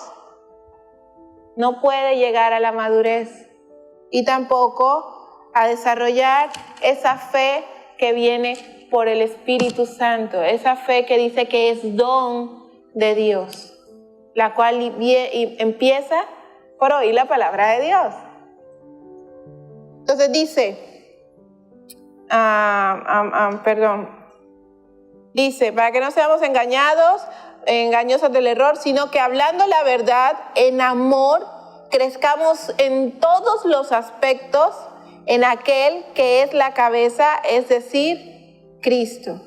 no puede llegar a la madurez y tampoco a desarrollar esa fe que viene por el Espíritu Santo, esa fe que dice que es don de Dios, la cual empieza por oír la palabra de Dios. Entonces dice, dice, para que no seamos engañosos del error, sino que hablando la verdad en amor, crezcamos en todos los aspectos en aquel que es la cabeza, es decir, Cristo.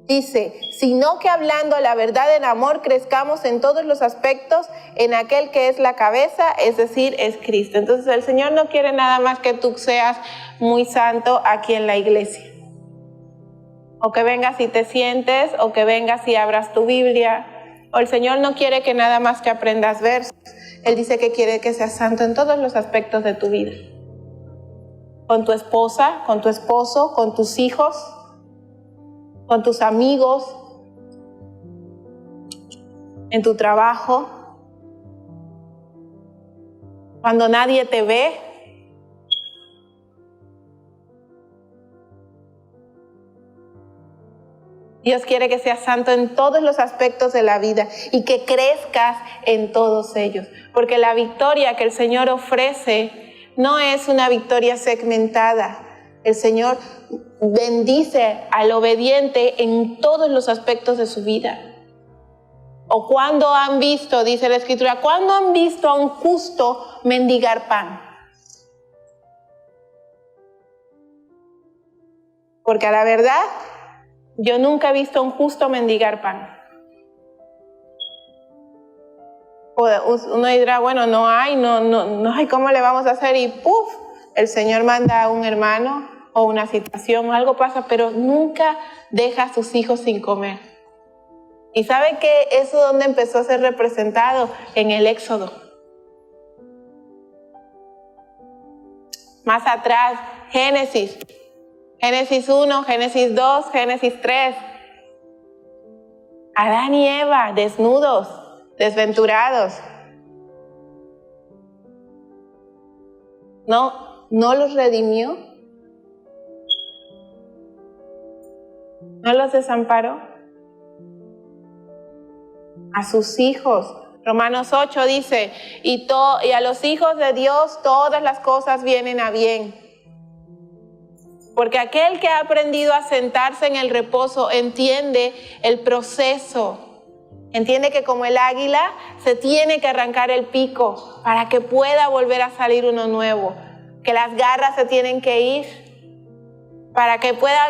Dice, sino que hablando la verdad en amor, crezcamos en todos los aspectos en aquel que es la cabeza, es decir, es Cristo. Entonces el Señor no quiere nada más que tú seas muy santo aquí en la iglesia. O que vengas y te sientes, o que vengas y abras tu Biblia. O el Señor no quiere que nada más que aprendas versos. Él dice que quiere que seas santo en todos los aspectos de tu vida. con tu esposa, con tu esposo, con tus hijos, con tus amigos, en tu trabajo, cuando nadie te ve. Dios quiere que seas santo en todos los aspectos de la vida y que crezcas en todos ellos, porque la victoria que el Señor ofrece no es una victoria segmentada. El Señor bendice al obediente en todos los aspectos de su vida. O cuando han visto, dice la Escritura, ¿cuándo han visto a un justo mendigar pan? Porque a la verdad, yo nunca he visto a un justo mendigar pan. Uno dirá, bueno, no hay, ¿cómo le vamos a hacer? Y ¡puf! El Señor manda a un hermano o una situación, algo pasa, pero nunca deja a sus hijos sin comer. ¿Y sabe que eso donde empezó a ser representado? En el Éxodo. Más atrás, Génesis 1, Génesis 2, Génesis 3. Adán y Eva, desnudos, desventurados. ¿No los redimió? ¿No los desamparó? A sus hijos. Romanos 8 dice, y a los hijos de Dios todas las cosas vienen a bien. Porque aquel que ha aprendido a sentarse en el reposo entiende el proceso. Entiende que como el águila se tiene que arrancar el pico para que pueda volver a salir uno nuevo. Que las garras se tienen que ir para que pueda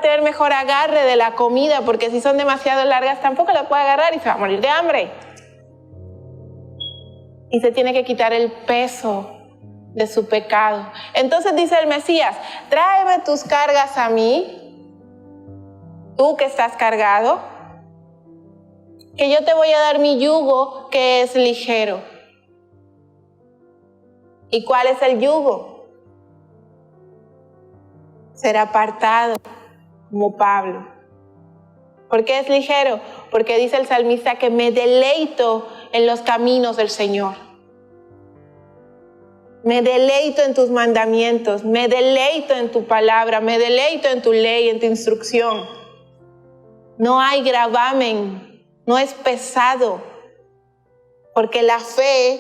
tener mejor agarre de la comida, porque si son demasiado largas tampoco la puede agarrar y se va a morir de hambre. Y se tiene que quitar el peso de su pecado. Entonces dice el Mesías, tráeme tus cargas a mí, tú que estás cargado, que yo te voy a dar mi yugo que es ligero. ¿Y cuál es el yugo? Ser apartado como Pablo. ¿Por qué es ligero? Porque dice el salmista que me deleito en los caminos del Señor. Me deleito en tus mandamientos, me deleito en tu palabra, me deleito en tu ley, en tu instrucción. No hay gravamen, no es pesado, porque la fe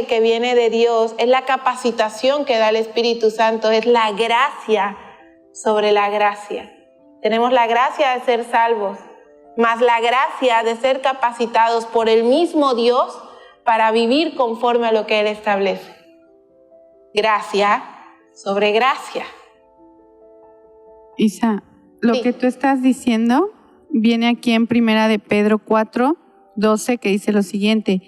que viene de Dios es la capacitación que da el Espíritu Santo, es la gracia sobre la gracia. Tenemos la gracia de ser salvos, más la gracia de ser capacitados por el mismo Dios para vivir conforme a lo que Él establece. Gracia sobre gracia. Isa, lo que tú estás diciendo viene aquí en 1 de Pedro 4, 12, que dice lo siguiente: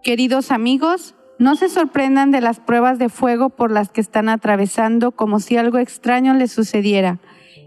queridos amigos, no se sorprendan de las pruebas de fuego por las que están atravesando como si algo extraño les sucediera.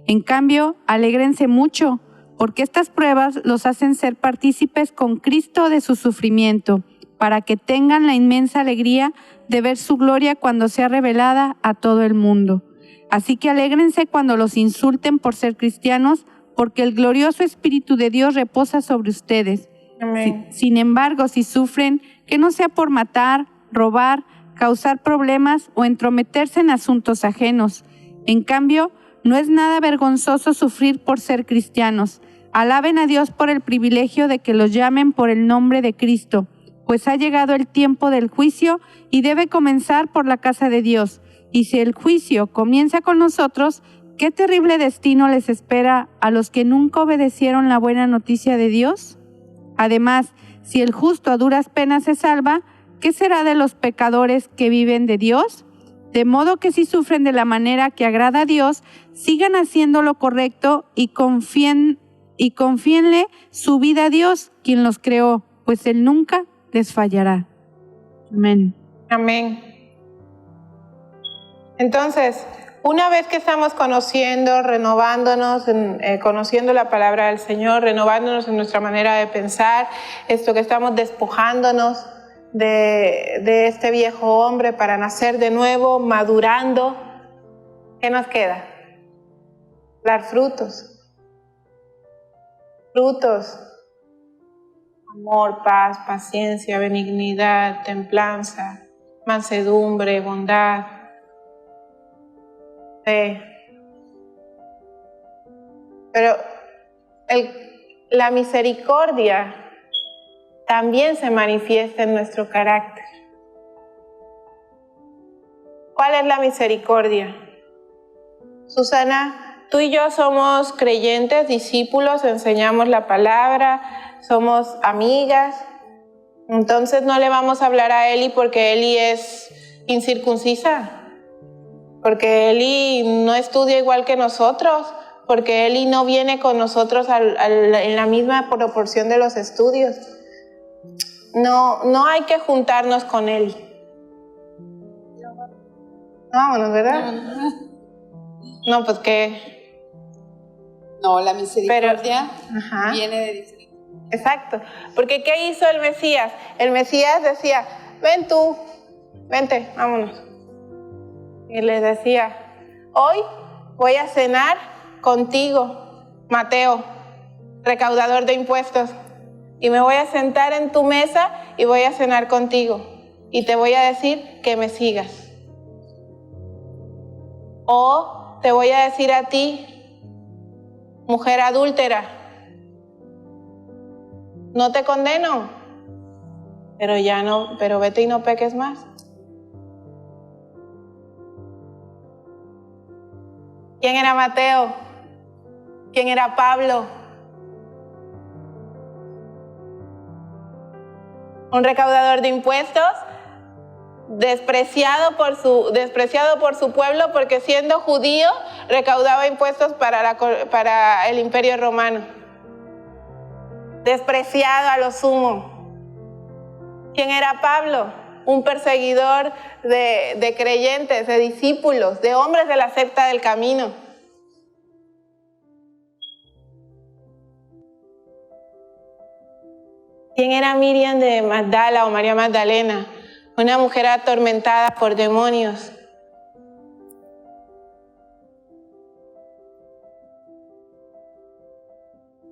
En cambio, alégrense mucho, porque estas pruebas los hacen ser partícipes con Cristo de su sufrimiento, para que tengan la inmensa alegría de ver su gloria cuando sea revelada a todo el mundo. Así que alégrense cuando los insulten por ser cristianos, porque el glorioso Espíritu de Dios reposa sobre ustedes. Amén. Sin embargo, si sufren, que no sea por matar, robar, causar problemas o entrometerse en asuntos ajenos. En cambio, no es nada vergonzoso sufrir por ser cristianos. Alaben a Dios por el privilegio de que los llamen por el nombre de Cristo, pues ha llegado el tiempo del juicio y debe comenzar por la casa de Dios. Y si el juicio comienza con nosotros, ¿qué terrible destino les espera a los que nunca obedecieron la buena noticia de Dios? Además, si el justo a duras penas se salva, ¿qué será de los pecadores que viven de Dios? De modo que si sufren de la manera que agrada a Dios, sigan haciendo lo correcto y confíenle su vida a Dios, quien los creó, pues Él nunca les fallará. Amén. Amén. Entonces, una vez que estamos conociendo, renovándonos, conociendo la palabra del Señor, renovándonos en nuestra manera de pensar, esto que estamos despojándonos de este viejo hombre para nacer de nuevo, madurando. ¿Qué nos queda? Dar frutos. Frutos. Amor, paz, paciencia, benignidad, templanza, mansedumbre, bondad, fe. Pero la misericordia también se manifiesta en nuestro carácter. ¿Cuál es la misericordia? Susana, tú y yo somos creyentes, discípulos, enseñamos la palabra, somos amigas. Entonces no le vamos a hablar a Eli porque Eli es incircuncisa, porque Eli no estudia igual que nosotros, porque Eli no viene con nosotros en la misma proporción de los estudios. No hay que juntarnos con Eli. Vámonos, ¿verdad? No, pues que... No, la misericordia viene de diferente. Exacto, porque ¿qué hizo el Mesías? El Mesías decía, ven tú, vente, vámonos. Y les decía, hoy voy a cenar contigo, Mateo, recaudador de impuestos, y me voy a sentar en tu mesa y voy a cenar contigo, y te voy a decir que me sigas. O te voy a decir a ti, mujer adúltera, no te condeno, pero vete y no peques más. ¿Quién era Mateo? ¿Quién era Pablo? Un recaudador de impuestos, despreciado por su pueblo, porque siendo judío recaudaba impuestos para el Imperio Romano. Despreciado a lo sumo. ¿Quién era Pablo? Un perseguidor de creyentes, de discípulos, de hombres de la secta del camino. ¿Quién era Miriam de Magdala o María Magdalena? Una mujer atormentada por demonios.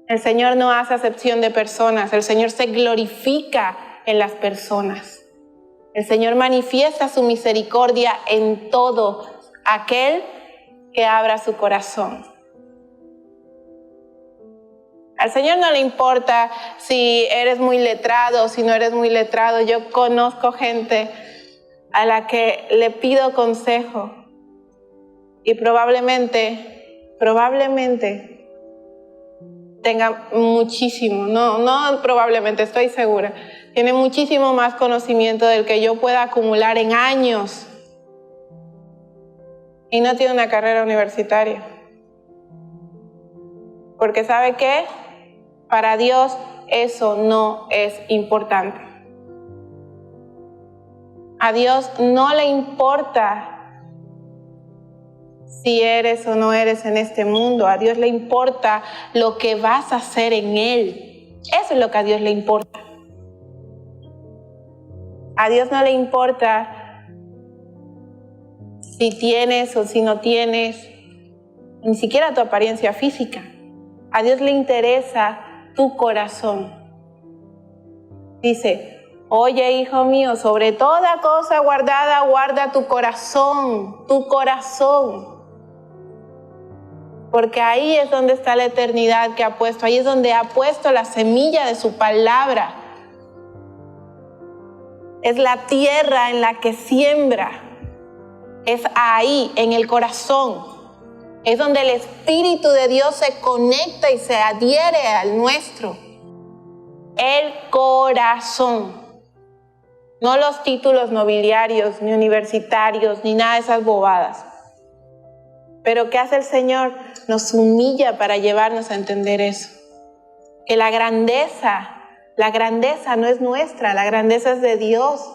El Señor no hace acepción de personas, el Señor se glorifica en las personas. El Señor manifiesta su misericordia en todo aquel que abra su corazón. Al Señor no le importa si eres muy letrado o si no eres muy letrado. Yo conozco gente a la que le pido consejo y probablemente tenga muchísimo, no probablemente, estoy segura, tiene muchísimo más conocimiento del que yo pueda acumular en años y no tiene una carrera universitaria. Porque ¿sabe qué? Para Dios eso no es importante. A Dios no le importa si eres o no eres en este mundo. A Dios le importa lo que vas a hacer en Él. Eso es lo que a Dios le importa. A Dios no le importa si tienes o si no tienes, ni siquiera tu apariencia física. A Dios le interesa tu corazón. Dice, oye, hijo mío, sobre toda cosa guardada, guarda tu corazón, porque ahí es donde está la eternidad que ha puesto, ahí es donde ha puesto la semilla de su palabra. Es la tierra en la que siembra, es ahí, en el corazón. Es donde el Espíritu de Dios se conecta y se adhiere al nuestro. El corazón. No los títulos nobiliarios, ni universitarios, ni nada de esas bobadas. Pero ¿qué hace el Señor? Nos humilla para llevarnos a entender eso. Que la grandeza no es nuestra, la grandeza es de Dios.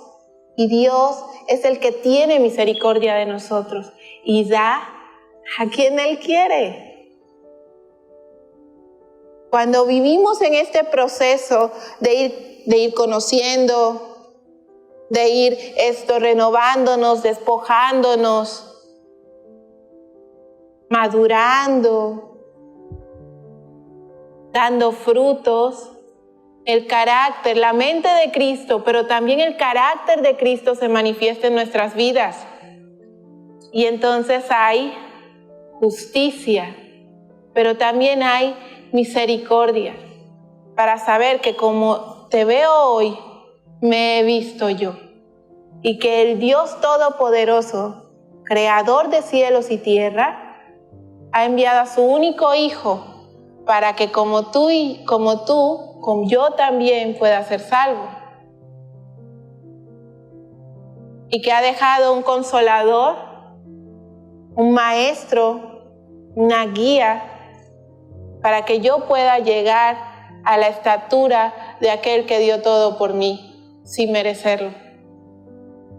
Y Dios es el que tiene misericordia de nosotros y da a quien Él quiere. Cuando vivimos en este proceso de ir conociendo de ir renovándonos, despojándonos, madurando, dando frutos. El carácter, la mente de Cristo, pero también el carácter de Cristo se manifiesta en nuestras vidas. Y entonces hay justicia, pero también hay misericordia, para saber que como te veo hoy, me he visto yo. Y que el Dios Todopoderoso, creador de cielos y tierra, ha enviado a su único Hijo para que como yo también pueda ser salvo. Y que ha dejado un consolador, un maestro, una guía, para que yo pueda llegar a la estatura de aquel que dio todo por mí, sin merecerlo.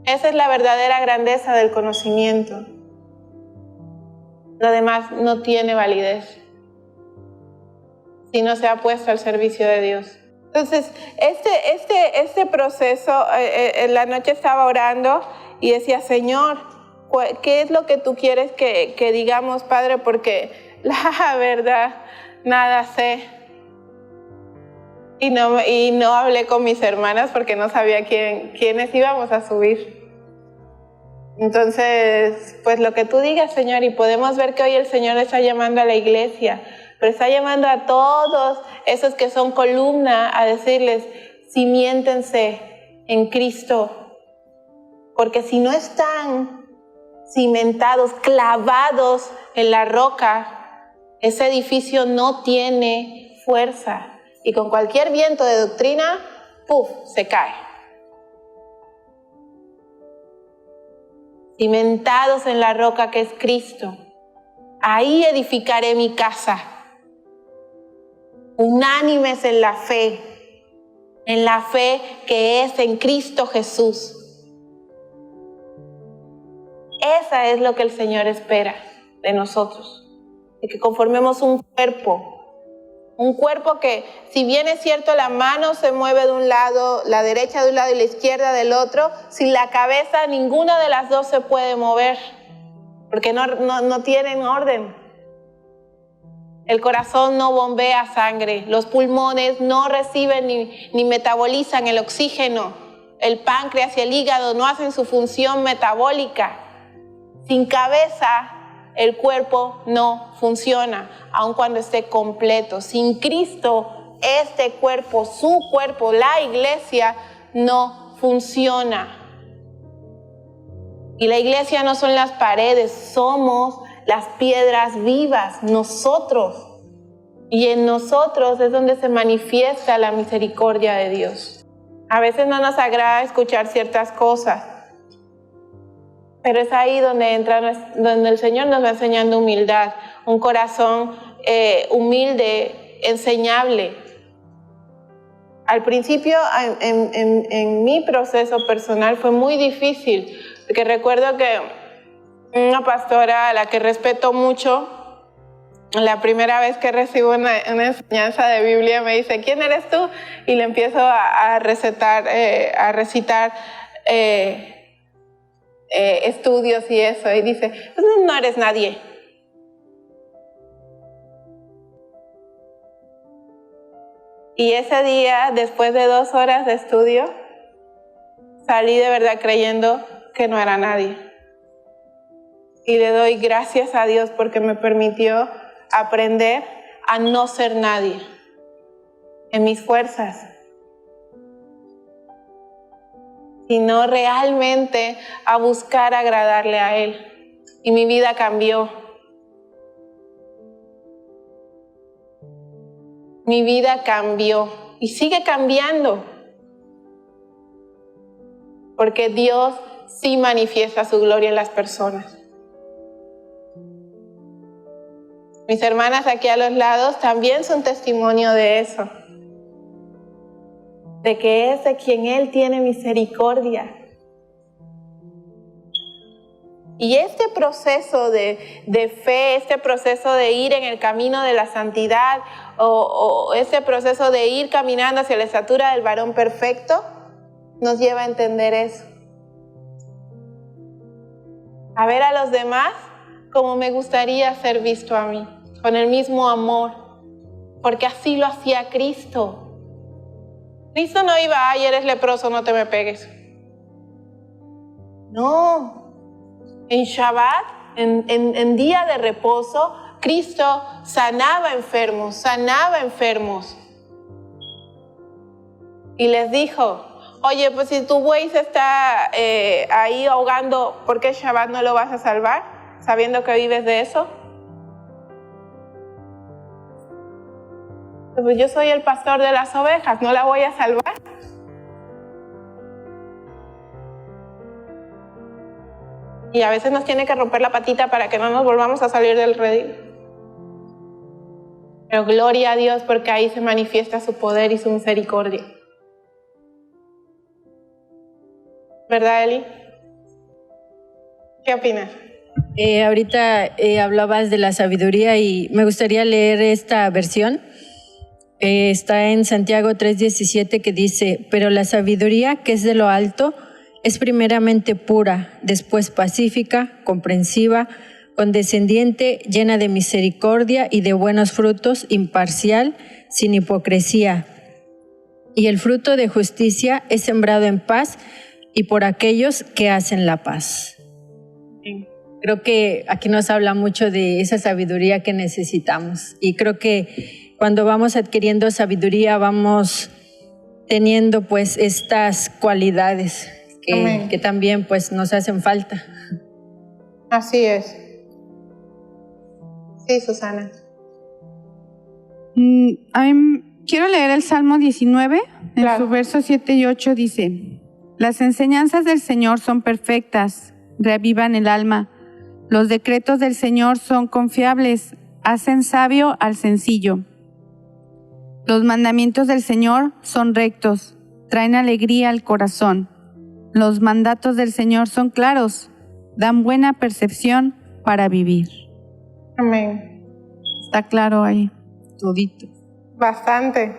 Esa es la verdadera grandeza del conocimiento. Lo demás no tiene validez si no se ha puesto al servicio de Dios. Entonces, este proceso, en la noche estaba orando y decía, Señor, ¿qué es lo que tú quieres que digamos, Padre? Porque la verdad, nada sé. Y no hablé con mis hermanas porque no sabía quiénes íbamos a subir. Entonces, pues lo que tú digas, Señor, y podemos ver que hoy el Señor está llamando a la iglesia, pero está llamando a todos esos que son columna a decirles, cimiéntense en Cristo, porque si no están cimentados, clavados en la roca, ese edificio no tiene fuerza y con cualquier viento de doctrina, ¡puf!, se cae. Cimentados en la roca que es Cristo, ahí edificaré mi casa. Unánimes en la fe que es en Cristo Jesús. Esa es lo que el Señor espera de nosotros, de que conformemos un cuerpo que, si bien es cierto, la mano se mueve de un lado, la derecha de un lado y la izquierda del otro, sin la cabeza ninguna de las dos se puede mover, porque no tienen orden. El corazón no bombea sangre, los pulmones no reciben ni metabolizan el oxígeno, el páncreas y el hígado no hacen su función metabólica. Sin cabeza, el cuerpo no funciona, aun cuando esté completo. Sin Cristo, este cuerpo, su cuerpo, la iglesia, no funciona. Y la iglesia no son las paredes, somos las piedras vivas, nosotros. Y en nosotros es donde se manifiesta la misericordia de Dios. A veces no nos agrada escuchar ciertas cosas, pero es ahí donde donde el Señor nos va enseñando humildad, un corazón humilde, enseñable. Al principio, en mi proceso personal fue muy difícil, porque recuerdo que una pastora a la que respeto mucho, la primera vez que recibo una enseñanza de Biblia me dice, ¿quién eres tú? Y le empiezo a recitar estudios y eso, y dice, pues no eres nadie. Y ese día, después de 2 horas de estudio, salí de verdad creyendo que no era nadie. Y le doy gracias a Dios porque me permitió aprender a no ser nadie en mis fuerzas, sino realmente a buscar agradarle a Él. Y mi vida cambió. Mi vida cambió y sigue cambiando, porque Dios sí manifiesta su gloria en las personas. Mis hermanas aquí a los lados también son testimonio de eso, de que es de quien Él tiene misericordia. Y este proceso de fe, este proceso de ir en el camino de la santidad, o este proceso de ir caminando hacia la estatura del varón perfecto, nos lleva a entender eso. A ver a los demás como me gustaría ser visto a mí, con el mismo amor, porque así lo hacía Cristo. Cristo no iba, ay, eres leproso, no te me pegues. No, en Shabbat, en día de reposo, Cristo sanaba enfermos. Y les dijo, oye, pues si tu buey se está ahí ahogando, ¿por qué Shabbat no lo vas a salvar? Sabiendo que vives de eso. Pues yo soy el pastor de las ovejas, ¿no la voy a salvar? Y a veces nos tiene que romper la patita para que no nos volvamos a salir del redil. Pero gloria a Dios porque ahí se manifiesta su poder y su misericordia. ¿Verdad, Eli? ¿Qué opinas? Ahorita hablabas de la sabiduría y me gustaría leer esta versión. Está en Santiago 3:17 que dice, pero la sabiduría que es de lo alto es primeramente pura, después pacífica, comprensiva, condescendiente, llena de misericordia y de buenos frutos, imparcial, sin hipocresía. Y el fruto de justicia es sembrado en paz y por aquellos que hacen la paz. Creo que aquí nos habla mucho de esa sabiduría que necesitamos. Y creo que cuando vamos adquiriendo sabiduría, vamos teniendo pues estas cualidades que también pues nos hacen falta. Así es. Sí, Susana. Quiero leer el Salmo 19, en su verso 7 y 8 dice, las enseñanzas del Señor son perfectas, reavivan el alma. Los decretos del Señor son confiables, hacen sabio al sencillo. Los mandamientos del Señor son rectos, traen alegría al corazón. Los mandatos del Señor son claros, dan buena percepción para vivir. Amén. Está claro ahí, todito. Bastante.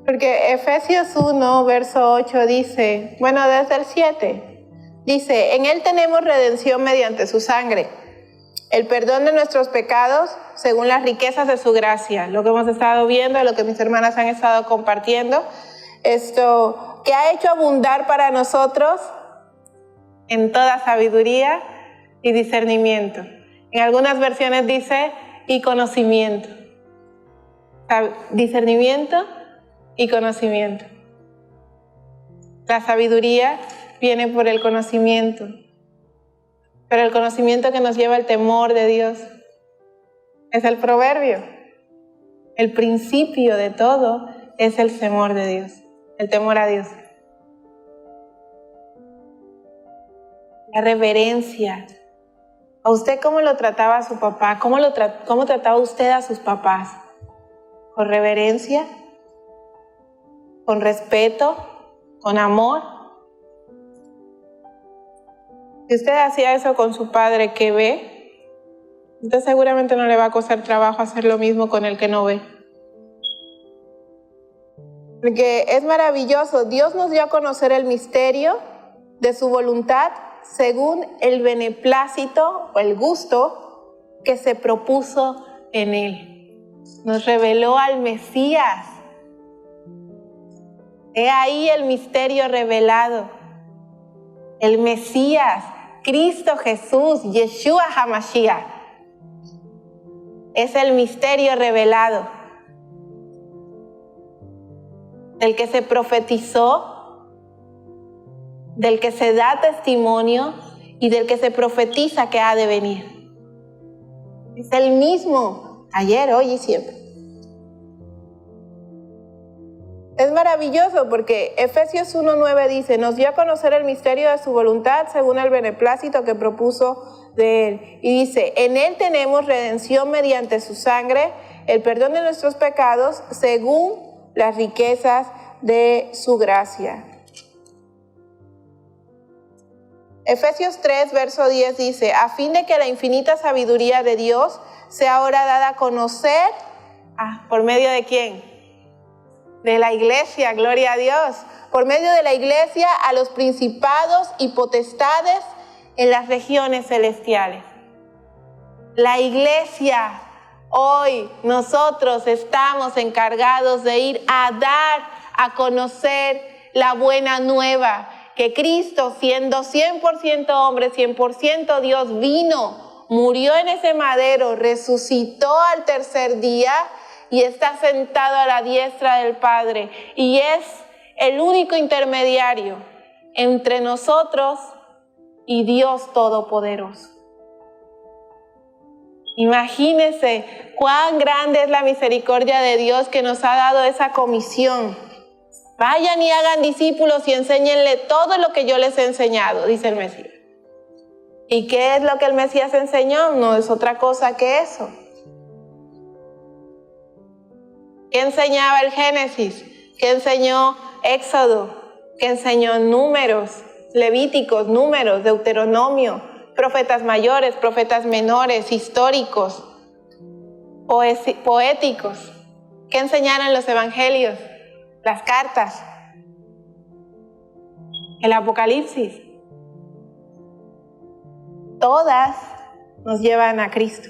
Porque Efesios 1, verso 8 dice, bueno, desde el 7, dice, en Él tenemos redención mediante su sangre, el perdón de nuestros pecados según las riquezas de su gracia. Lo que hemos estado viendo, lo que mis hermanas han estado compartiendo, esto que ha hecho abundar para nosotros en toda sabiduría y discernimiento. En algunas versiones dice, y conocimiento. Discernimiento y conocimiento. La sabiduría viene por el conocimiento, pero el conocimiento que nos lleva al temor de Dios es el proverbio. El principio de todo es el temor de Dios, el temor a Dios. La reverencia. ¿A usted cómo lo trataba a su papá? ¿Cómo trataba usted a sus papás? ¿Con reverencia? ¿Con respeto? ¿Con amor? Si usted hacía eso con su padre que ve, entonces seguramente no le va a costar trabajo hacer lo mismo con el que no ve. Porque es maravilloso. Dios nos dio a conocer el misterio de su voluntad según el beneplácito o el gusto que se propuso en Él. Nos reveló al Mesías. He ahí el misterio revelado. El Mesías, Cristo Jesús, Yeshua HaMashiach. Es el misterio revelado. Del que se profetizó, del que se da testimonio y del que se profetiza que ha de venir. Es el mismo, ayer, hoy y siempre. Es maravilloso porque Efesios 1:9 dice, nos dio a conocer el misterio de su voluntad según el beneplácito que propuso de Él. Y dice, en Él tenemos redención mediante su sangre, el perdón de nuestros pecados según las riquezas de su gracia. Efesios 3, verso 10 dice, a fin de que la infinita sabiduría de Dios sea ahora dada a conocer, ¿por medio de quién? de la iglesia, gloria a Dios. Por medio de la iglesia a los principados y potestades en las regiones celestiales. La iglesia, hoy nosotros estamos encargados de ir a dar a conocer la buena nueva, que Cristo, siendo 100% hombre, 100% Dios, vino, murió en ese madero, resucitó al tercer día y está sentado a la diestra del Padre. Y es el único intermediario entre nosotros y Dios Todopoderoso. Imagínense cuán grande es la misericordia de Dios que nos ha dado esa comisión. Vayan y hagan discípulos y enséñenle todo lo que yo les he enseñado, dice el Mesías. ¿Y qué es lo que el Mesías enseñó? No es otra cosa que eso. ¿Qué enseñaba el Génesis? ¿Qué enseñó Éxodo? ¿Qué enseñó Números, Levíticos, Números, Deuteronomio? Profetas mayores, profetas menores, históricos, poéticos. ¿Qué enseñaron los evangelios? Las cartas, el Apocalipsis. Todas nos llevan a Cristo.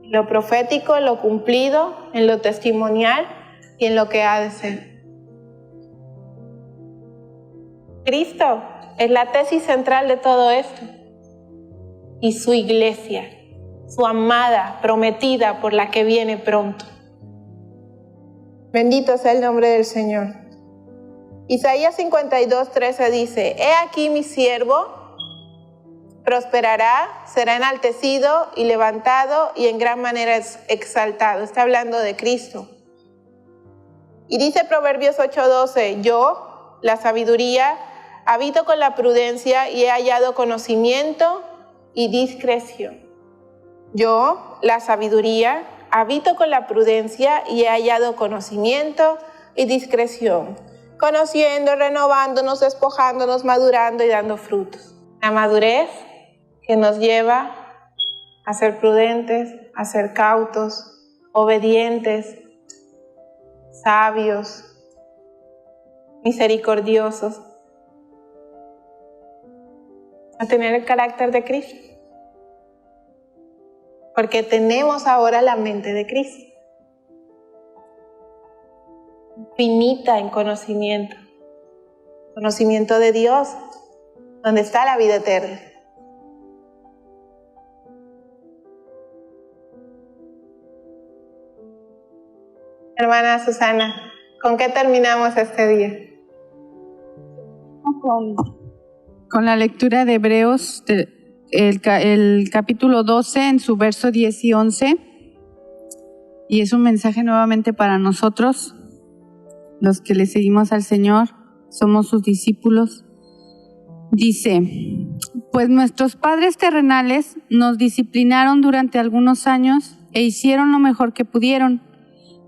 En lo profético, en lo cumplido, en lo testimonial y en lo que ha de ser. Cristo es la tesis central de todo esto. Y su iglesia, su amada, prometida, por la que viene pronto. Bendito sea el nombre del Señor. Isaías 52:13 dice: He aquí mi siervo, prosperará, será enaltecido y levantado y en gran manera exaltado. Está hablando de Cristo. Y dice Proverbios 8:12: Yo, la sabiduría, habito con la prudencia y he hallado conocimiento y discreción. Yo, la sabiduría, habito con la prudencia y he hallado conocimiento y discreción, conociendo, renovándonos, despojándonos, madurando y dando frutos. La madurez que nos lleva a ser prudentes, a ser cautos, obedientes, sabios, misericordiosos, a tener el carácter de Cristo. Porque tenemos ahora la mente de Cristo. Infinita en conocimiento. Conocimiento de Dios, donde está la vida eterna. Hermana Susana, ¿con qué terminamos este día? Con la lectura de Hebreos, el capítulo 12, en su verso 10 y 11. Y es un mensaje nuevamente para nosotros, los que le seguimos al Señor, somos sus discípulos. Dice: pues nuestros padres terrenales nos disciplinaron durante algunos años e hicieron lo mejor que pudieron,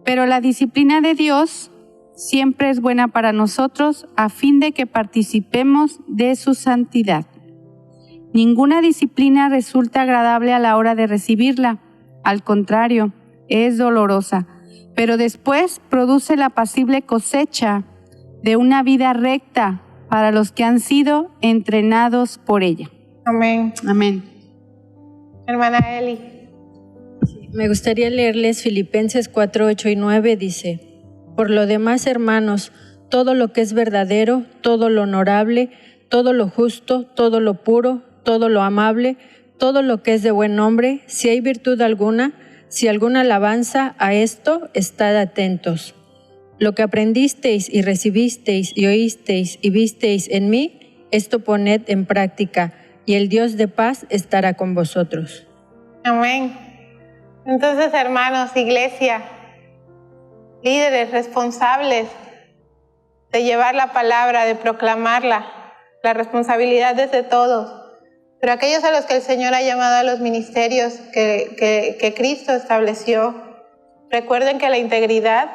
pero la disciplina de Dios siempre es buena para nosotros, a fin de que participemos de su santidad. Ninguna disciplina resulta agradable a la hora de recibirla, al contrario, es dolorosa, pero después produce la apacible cosecha de una vida recta para los que han sido entrenados por ella. Amén. Amén. Hermana Eli. Me gustaría leerles Filipenses 4, 8 y 9, dice: por lo demás, hermanos, todo lo que es verdadero, todo lo honorable, todo lo justo, todo lo puro, todo lo amable, todo lo que es de buen nombre, si hay virtud alguna, si alguna alabanza, a esto estad atentos. Lo que aprendisteis y recibisteis y oísteis y visteis en mí, esto poned en práctica, y el Dios de paz estará con vosotros. Amén. Entonces, hermanos, iglesia, líderes responsables de llevar la palabra, de proclamarla, la responsabilidad es de todos. Pero aquellos a los que el Señor ha llamado a los ministerios que Cristo estableció, recuerden que la integridad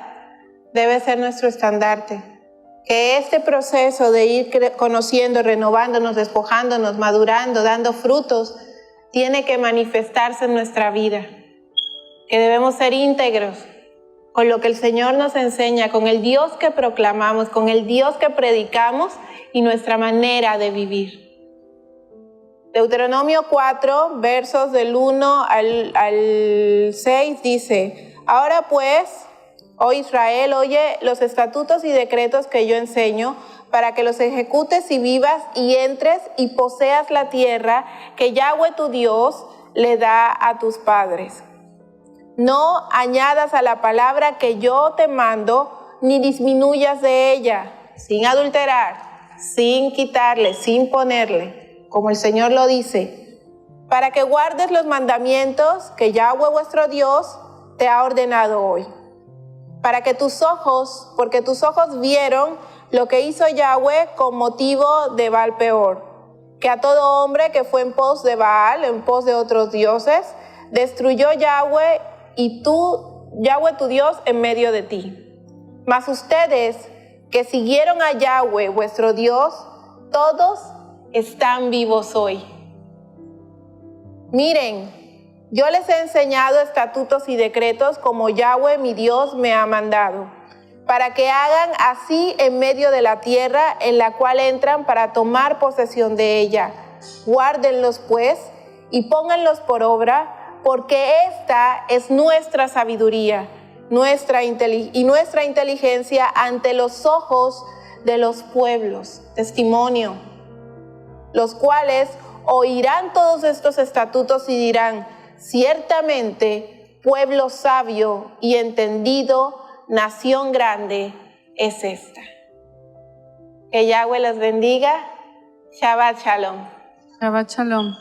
debe ser nuestro estandarte. Que este proceso de ir conociendo, renovándonos, despojándonos, madurando, dando frutos, tiene que manifestarse en nuestra vida. Que debemos ser íntegros, con lo que el Señor nos enseña, con el Dios que proclamamos, con el Dios que predicamos y nuestra manera de vivir. Deuteronomio 4, versos del 1 al 6 dice: Ahora pues, oh Israel, oye los estatutos y decretos que yo enseño, para que los ejecutes y vivas y entres y poseas la tierra que Yahweh tu Dios le da a tus padres. No añadas a la palabra que yo te mando, ni disminuyas de ella, sin adulterar, sin quitarle, sin ponerle, como el Señor lo dice, para que guardes los mandamientos que Yahweh vuestro Dios te ha ordenado hoy. Para que porque tus ojos vieron lo que hizo Yahweh con motivo de Baal Peor, que a todo hombre que fue en pos de Baal, en pos de otros dioses, destruyó Yahweh Yahweh tu Dios en medio de ti. Mas ustedes que siguieron a Yahweh vuestro Dios, todos están vivos hoy. Miren, yo les he enseñado estatutos y decretos como Yahweh mi Dios me ha mandado, para que hagan así en medio de la tierra en la cual entran para tomar posesión de ella. Guárdenlos pues y pónganlos por obra, porque esta es nuestra sabiduría, nuestra inteligencia ante los ojos de los pueblos. Testimonio, los cuales oirán todos estos estatutos y dirán: ciertamente, pueblo sabio y entendido, nación grande es esta. Que Yahweh los bendiga. Shabbat Shalom. Shabbat Shalom.